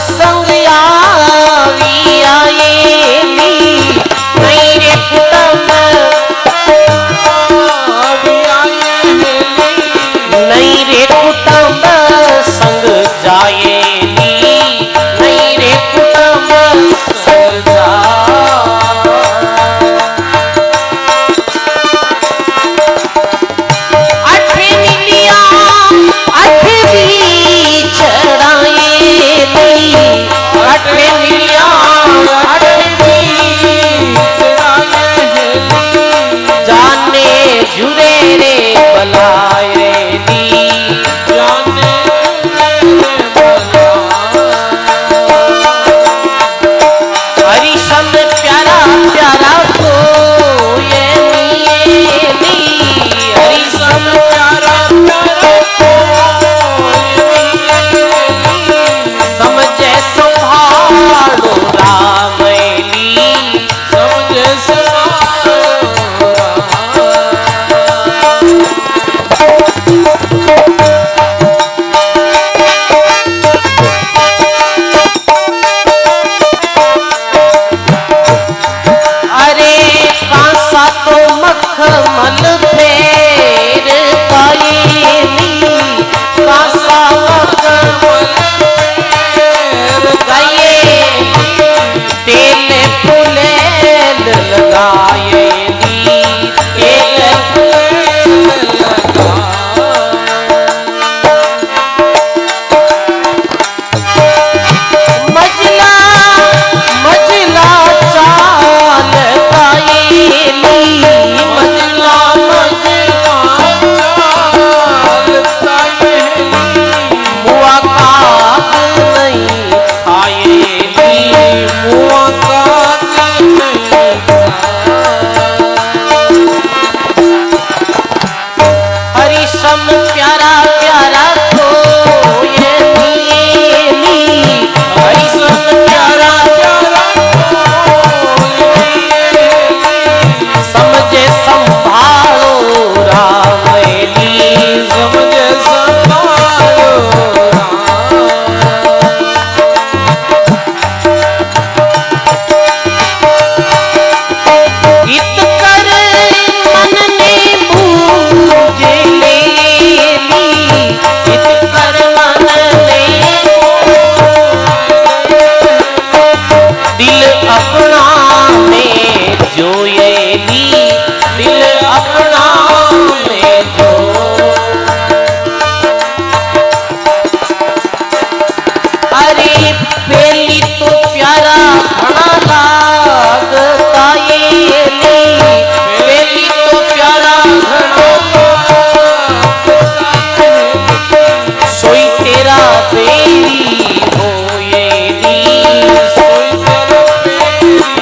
संग आवी आएली, नहीं रे कुटुंब आवी आएली, नहीं रे कुटुंब संग जाएली, नहीं रे कुटुंब संग जा। जुरे रे बलाए दी, जाने जुरे हरि सम प्यारा प्यारा को ये नीली, हरि सम प्यारा प्यारा को समझे संभालो रामेली, समझे संभालो मखमल फेर गायेली, कासा मखमल फेर गायेली, तेल फुलेल लगायेली, तेल फुलेल लगा। मजला मजला चाल गायेली, मजला मजला चाल गायेली, मुआ काग नहीं खाएली, मुआ काग नहीं हरि सम प्यारा प्यारा को ये नीली, हरि सम प्यारा प्यारा को ये समझे संभालो रामेली, समझे संभालो इत कर मन ने बूझ लेली, इत कर मन ने दिल अपना में जोयेली, दिल अपना में जो। अरे पहली तो प्यारा घना लागता येली, पहली तो प्यारा घना सोई तेरा बेरी होएली, सोई तेरा बेरी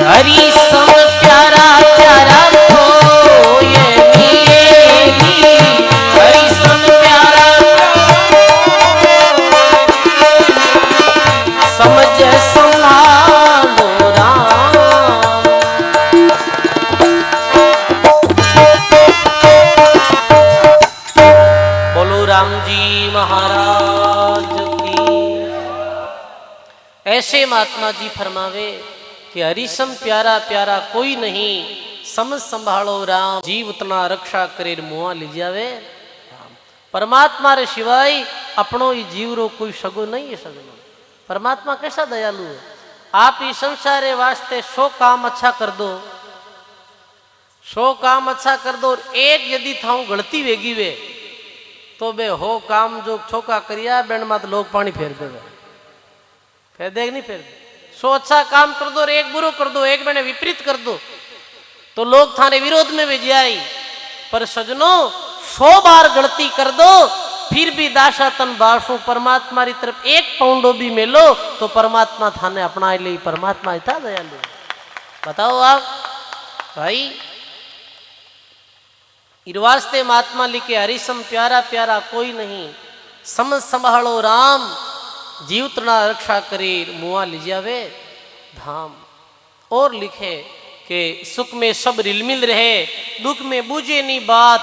हरि सम प्यारा प्यारा को ये मेरी, हरि सम प्यारा समझ संभालो राम। बोलो राम जी महाराज की। ऐसे महात्मा जी फरमावे कि हरिसम प्यारा प्यारा कोई नहीं, समझ संभालो राम, जीव उतना रक्षा करे मुआ लीजावे। परमात्मा रे सिवाय अपनो ही जीव रो कोई सगो नहीं है सगनो। परमात्मा कैसा दयालु है। आप इस संसार रे वास्ते 100 काम अच्छा कर दो, 100 काम अच्छा कर दो, और एक यदि थाऊ गलती वेगी वे तो बे हो काम जो छोका करिया बेन मत लोग पानी फेर देवे, फेर देग नहीं फेर दे। 100 अच्छा काम कर दो और एक बुरो कर दो, एक मैंने विपरीत कर दो तो लोग थारे विरोध में भी जाए। पर सजनों 100 बार गलती कर दो फिर भी दासा तन बासु परमात्मा की तरफ एक पाउंडो भी मिलो तो परमात्मा थाने अपना ले। परमात्मा इतना दयालु। बताओ आप भाई, इरवास्ते महात्मा लिखे हरिसम प्यारा प्यारा कोई नहीं, समझ संभालो राम, जीव तना रक्षा करे मुआ लीजावे धाम। और लिखे कि सुख में सब रिलमिल रहे, दुख में बूझे नहीं बात,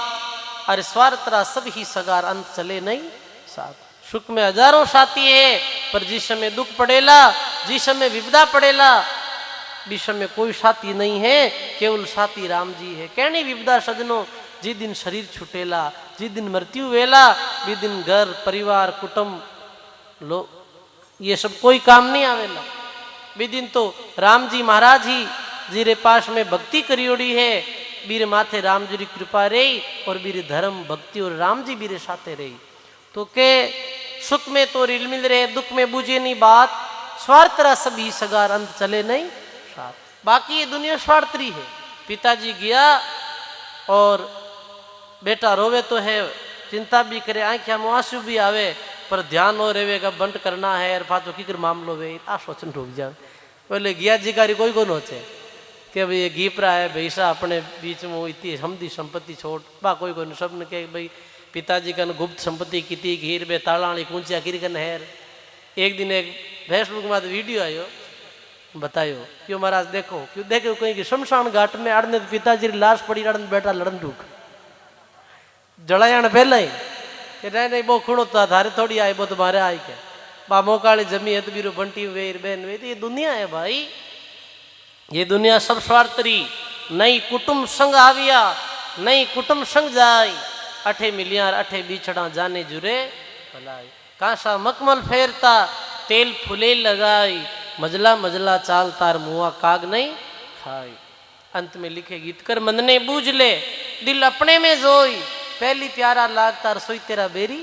अरे स्वार्थरा सब ही सगार अंत चले नहीं साथ। सुख में हजारों साथी है पर जिस समय दुख पड़ेला, जिस समय विपदा पड़ेला, जिस समय कोई साथी नहीं है, केवल साथी राम जी है। कहनी विपदा सजनों, जिस दिन शरीर छुटेला, जिस दिन मृत्यु वेला, जिस दिन घर परिवार कुटुंब लो ये सब कोई काम नहीं आवेला। बी दिन तो राम जी महाराज ही जीरे पास में भक्ति करियोड़ी है, बीरे माथे राम जी की कृपा रही और बीरे धर्म भक्ति और राम जी बीरे साथे रही। तो के सुख में तो रिल मिल रहे, दुख में बूझे नहीं बात, स्वार्थरा सभी सगार अंत चले नहीं साथ। बाकी ये दुनिया स्वार्थरी है। पिताजी गया और बेटा रोवे तो है, चिंता भी करे, आंखिया में आंसू भी आवे, पर ध्यान हो रहेगा बंट करना है और पाचो किकर मामलो वे आ सोचन रुक जाए। पहले गया जिकारी कोई को नोचे कि भाई ये घीपरा है भैसा अपने बीच में इतनी हमदी संपत्ति छोड़ बा कोई को सब ने के भाई पिताजी का गुप्त संपत्ति किती घीर बे तालाणी कुंचिया गिर कन हेर। एक दिन एक फेसबुक में वीडियो आयो बतायो क्यों महाराज देखो क्यों देखो कहीं कि शमशान घाट में अड़ने पिताजी की लाश पड़ी अड़न बेटा लड़न डूक जड़ायाण पहले ही कि नहीं नहीं वो खुणो था थारे थोड़ी आई वो तुम्हारे आई के बा मोकाली जमी है तो बीरो बंटी वेर बेन वे ये दुनिया है भाई, ये दुनिया सब स्वार्थरी। नई कुटुंब संग आविया, नई कुटुंब संग जाय, अठे मिलियार अठे बिछड़ा जाने जुरे भलाई। कासा मकमल फेरता तेल फुले लगाई, मजला मजला चाल तार मुआ काग नहीं खाई। अंत में लिखे गीतकर मन ने बूझ ले, दिल अपने में जोई, पहली प्यारा लागता रसोई तेरा बेरी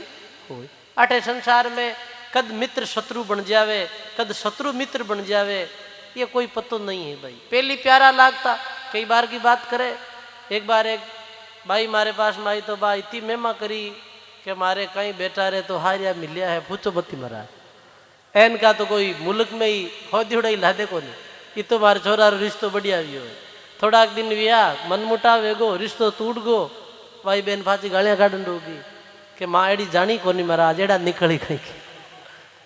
होई। अठे संसार में कद मित्र शत्रु बन जावे, कद शत्रु मित्र बन जावे, ये कोई पतो नहीं है भाई। पहली प्यारा लागता, कई बार की बात करे, एक बार एक भाई मारे पास में आई तो बा इतनी मेहमा करी कि मारे कहीं बेटा रहे तो हारिया मिलिया है पूछो बत्ती मरा एन का तो कोई मुल्क में ही हो दिवड़ा ही लादे को नहीं। ये तो मारे छोरा रिश्तो बढ़िया भी हो, थोड़ा दिन विया मन मुटाव वेगो रिश्तो टूट गो, भाई बहन फाची गालियां काटन डोगी कि माँ एडी जानी को नहीं मरा जेड़ा निकली कहीं की।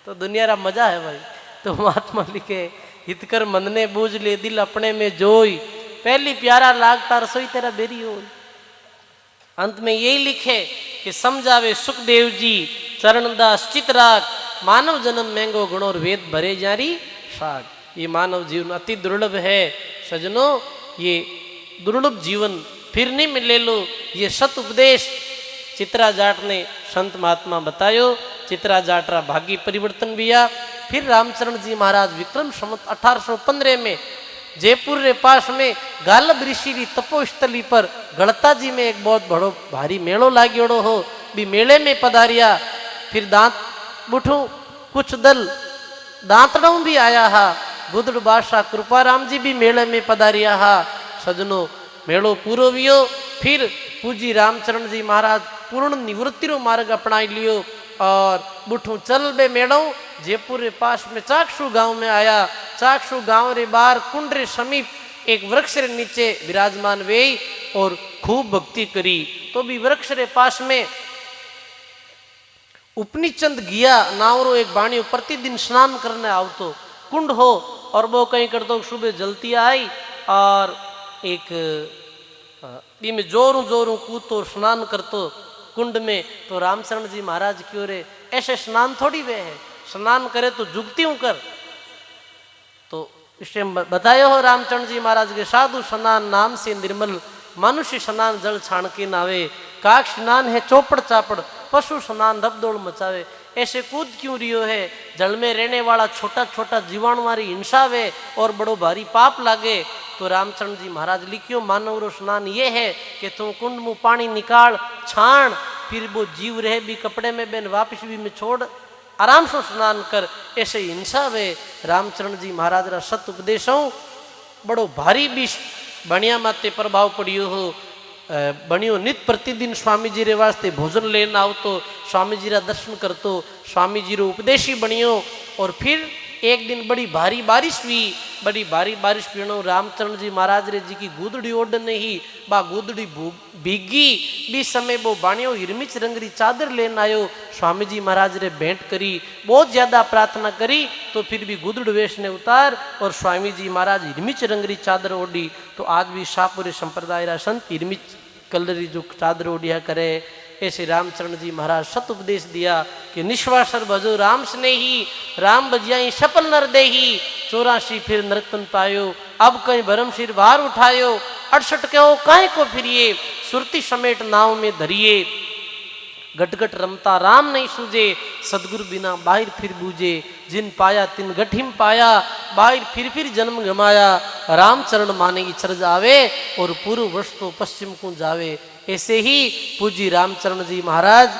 तो दुनिया रा मजा है भाई। तो महात्मा लिखे हितकर मन ने बूझ ले, दिल अपने में जोई, पहली प्यारा लागता रसोई तेरा बेरी हो। अंत में यही लिखे कि समझावे सुखदेव जी चरणदास चितराग, मानव जन्म महंगो गुण और वेद भरे जारी साग। ये मानव जीवन अति दुर्लभ है सजनों, ये दुर्लभ जीवन फिर नहीं मिले लो। ये सत उपदेश चित्रा जाट ने संत महात्मा बतायो। चित्रा जाट रा भागी परिवर्तन भी आ। फिर रामचरण जी महाराज विक्रम संवत 1815 में जयपुर रे पास में गालब ऋषि की तपोस्थली पर गड़ता जी में एक बहुत बड़ो भारी मेड़ो लाग्योड़ो हो, भी मेले में पधारिया। फिर दांत बुठू कुछ दल दांतड़ों भी आया हा, बुद्ध बादशाह कृपाराम जी भी मेले में पधारिया हा। सजनों मेड़ो पूरो वियो। फिर पूजी रामचरण जी महाराज पूर्ण निवृत्ति रो मार्ग अपनाई लियो और बुठू चल बे मेड़ो जयपुर रे पास में चाकसू गांव में आया। चाकसू गांव रे बाहर कुंड रे समीप एक वृक्ष रे नीचे विराजमान वे और खूब भक्ति करी। तो भी वृक्ष रे पास में उपनीचंद गया नावरो एक बाणी प्रतिदिन स्नान करने आवतो। कुंड हो और वो कहीं कर दो सुबह जलती आई और एक में जोरों जोरों कूदतो स्नान करतो कुंड में। तो रामचरण जी महाराज क्यों रे ऐसे स्नान थोड़ी वे है, स्नान करे तो जुगतियों कर। तो इससे बतायो हो रामचरण जी महाराज के साधु स्नान नाम से निर्मल, मनुष्य स्नान जल छाण के नावे, काक स्नान है चौपड़ चापड़, पशु स्नान रबदौड़ मचावे। ऐसे कूद क्यों रियो है, जल में रहने वाला छोटा छोटा जीवाणु मारी हिंसा वे और बड़ो भारी पाप लागे। तो रामचरण जी महाराज लिखियो मानव रो स्नान ये है कि तुम कुंड में पानी निकाल छाण, फिर वो जीव रहे भी कपड़े में बेन वापिस भी में छोड़ आराम से स्नान कर। ऐसे हिंसा वे रामचरण जी महाराज रा सत उपदेशों बड़ो भारी भी बणिया माते प्रभाव पड़ियो हो। बणियो नित प्रतिदिन स्वामी जी रे वास्ते भोजन लेना आओ तो स्वामी जी रा दर्शन करतो, स्वामी जी रो उपदेशी बणियो। और फिर एक दिन बड़ी भारी बारिश हुई, बड़ी भारी बारिश पीणो रामचरण जी महाराज रे जी की गुदड़ी ओढ़ नहीं बा गुदड़ी भीगी भी समय वो बाणियो हिरमिच रंगरी चादर लेना आयो। स्वामी जी महाराज रे भेंट करी, बहुत ज्यादा प्रार्थना करी तो फिर भी गुदड़ वेश ने उतार और स्वामी जी महाराज हिरमिच रंगरी चादर ओढ़ी। तो आज भी शाहपुरी संप्रदाय रा संत हिरमिच कलरी जो चादर ओढ़िया करे। ऐसे रामचरण जी महाराज सत उपदेश दिया कि निश्वासर भजो राम स्नेही, राम बजियाई सफल नर देही, 84 फिर नरतन पायो, अब कहीं भरम सिर भार उठायो, 68 कहो काहे को फिरिए, सुरती समेट नाव में धरिए, गटगट रमता राम नहीं सूझे, सदगुरु बिना बाहिर फिर बूझे, जिन पाया तिन गठिम पाया, बाहिर फिर जन्म गमाया, रामचरण माने की चरज आवे और पूर्व वर्ष तो पश्चिम को जावे। ऐसे ही पूजी रामचरण जी महाराज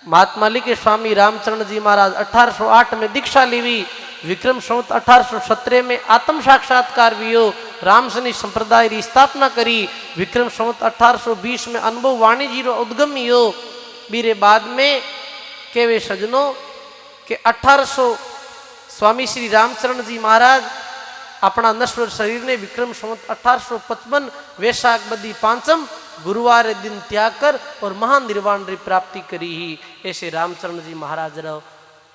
महात्मा लिखे स्वामी रामचरण जी महाराज 1808 में दीक्षा लीवी, विक्रम संवत 1817 में आत्म साक्षात्कार वियो, रामसनी संप्रदाय की स्थापना करी, विक्रम संवत 1820 में अनुभव वाणी जी रो उद्गम यो। बीरे बाद में केवे सजनों के 1800 स्वामी श्री रामचरण जी महाराज अपना नश्वर शरीर ने विक्रम संवत 1855 वैशाख बदी पांचम गुरुवार दिन त्याग कर और महान निर्वाण री प्राप्ति करी ही। ऐसे रामचरण जी महाराज रो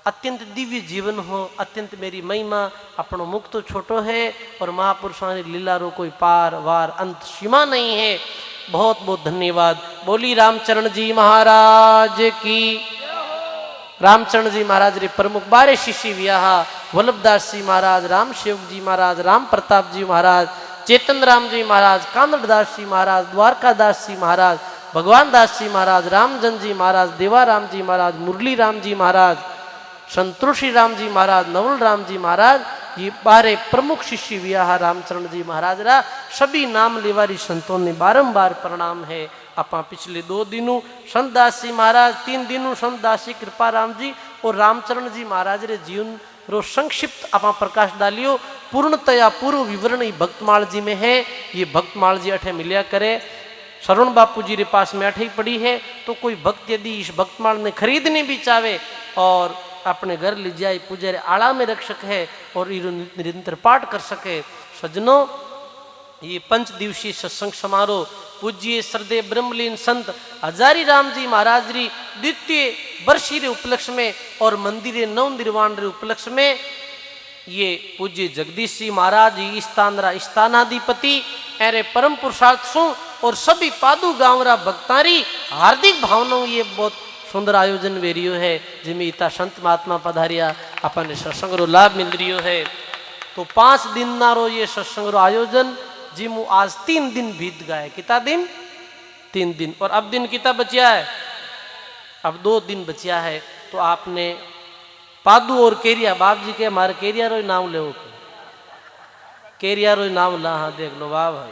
अत्यंत दिव्य जीवन हो, अत्यंत मेरी महिमा अपनो मुख तो छोटो है और महापुरुषों की लीला रो कोई पार वार अंत सीमा नहीं है। बहुत बहुत धन्यवाद। बोली रामचरण जी महाराज की। रामचरण जी महाराज रे प्रमुख 12 शिष्य व्याह, वल्लभदास जी महाराज, राम सेवक जी महाराज, राम प्रताप जी महाराज, चेतन राम जी महाराज, कांदड़दास जी महाराज, द्वारकादास जी महाराज, भगवान दास जी महाराज, रामजन जी महाराज, देवाराम जी महाराज, मुरली राम जी महाराज, संतोषी राम जी महाराज, नवल राम जी महाराज, ये 12 प्रमुख शिष्य व्याह रामचरण जी महाराज रा। सभी नाम लेवारी संतों ने बारंबार प्रणाम है। अपा पिछले 2 दिनों संत दास जी महाराज, 3 दिनों संत दास जी कृपा राम जी और रामचरण जी महाराज रे जीवन रो संक्षिप्त अपा प्रकाश डालियो। पूर्णतया पूर्व विवरण ही भक्तमाल जी में है। ये भक्तमाल जी अठे मिलिया करे, शरण बापू जी रे पास में अठे ही पड़ी है। तो कोई भक्त यदि इस भक्तमाल ने खरीदने भी चाहे और अपने घर ले जाए पूजा रे आड़ा में रख सके और निरंतर पाठ कर सके। सज्जनों, ये 5 दिवसीय सत्संग समारोह पूज्य श्रद्धेय ब्रह्मलीन संत हजारी राम जी महाराज री द्वितीय वर्षी रे उपलक्ष्य में और मंदिर नव निर्माण रे उपलक्ष्य में ये पूज्य जगदीश जी महाराज जी स्थानाधिपति अरे परम पुरुषार्थ सु और सभी पादु गांव रा भक्तारी हार्दिक भावनाओं ये बहुत सुंदर आयोजन वेरियो है, जिनमें इतना संत महात्मा पधारिया अपने सत्संग रो लाभ मिल रियो है। तो 5 दिन ना रो ये सत्संग रो आयोजन जिमु आज 3 दिन बीत गए। कितना दिन? 3 दिन। और अब दिन कितना बचिया है? अब 2 दिन बचिया है। तो आपने पादू और केरिया, बाप जी के हमारे केरिया रो नाम ले, केरिया रो नाम ला, हाँ देख लो वाह भाई।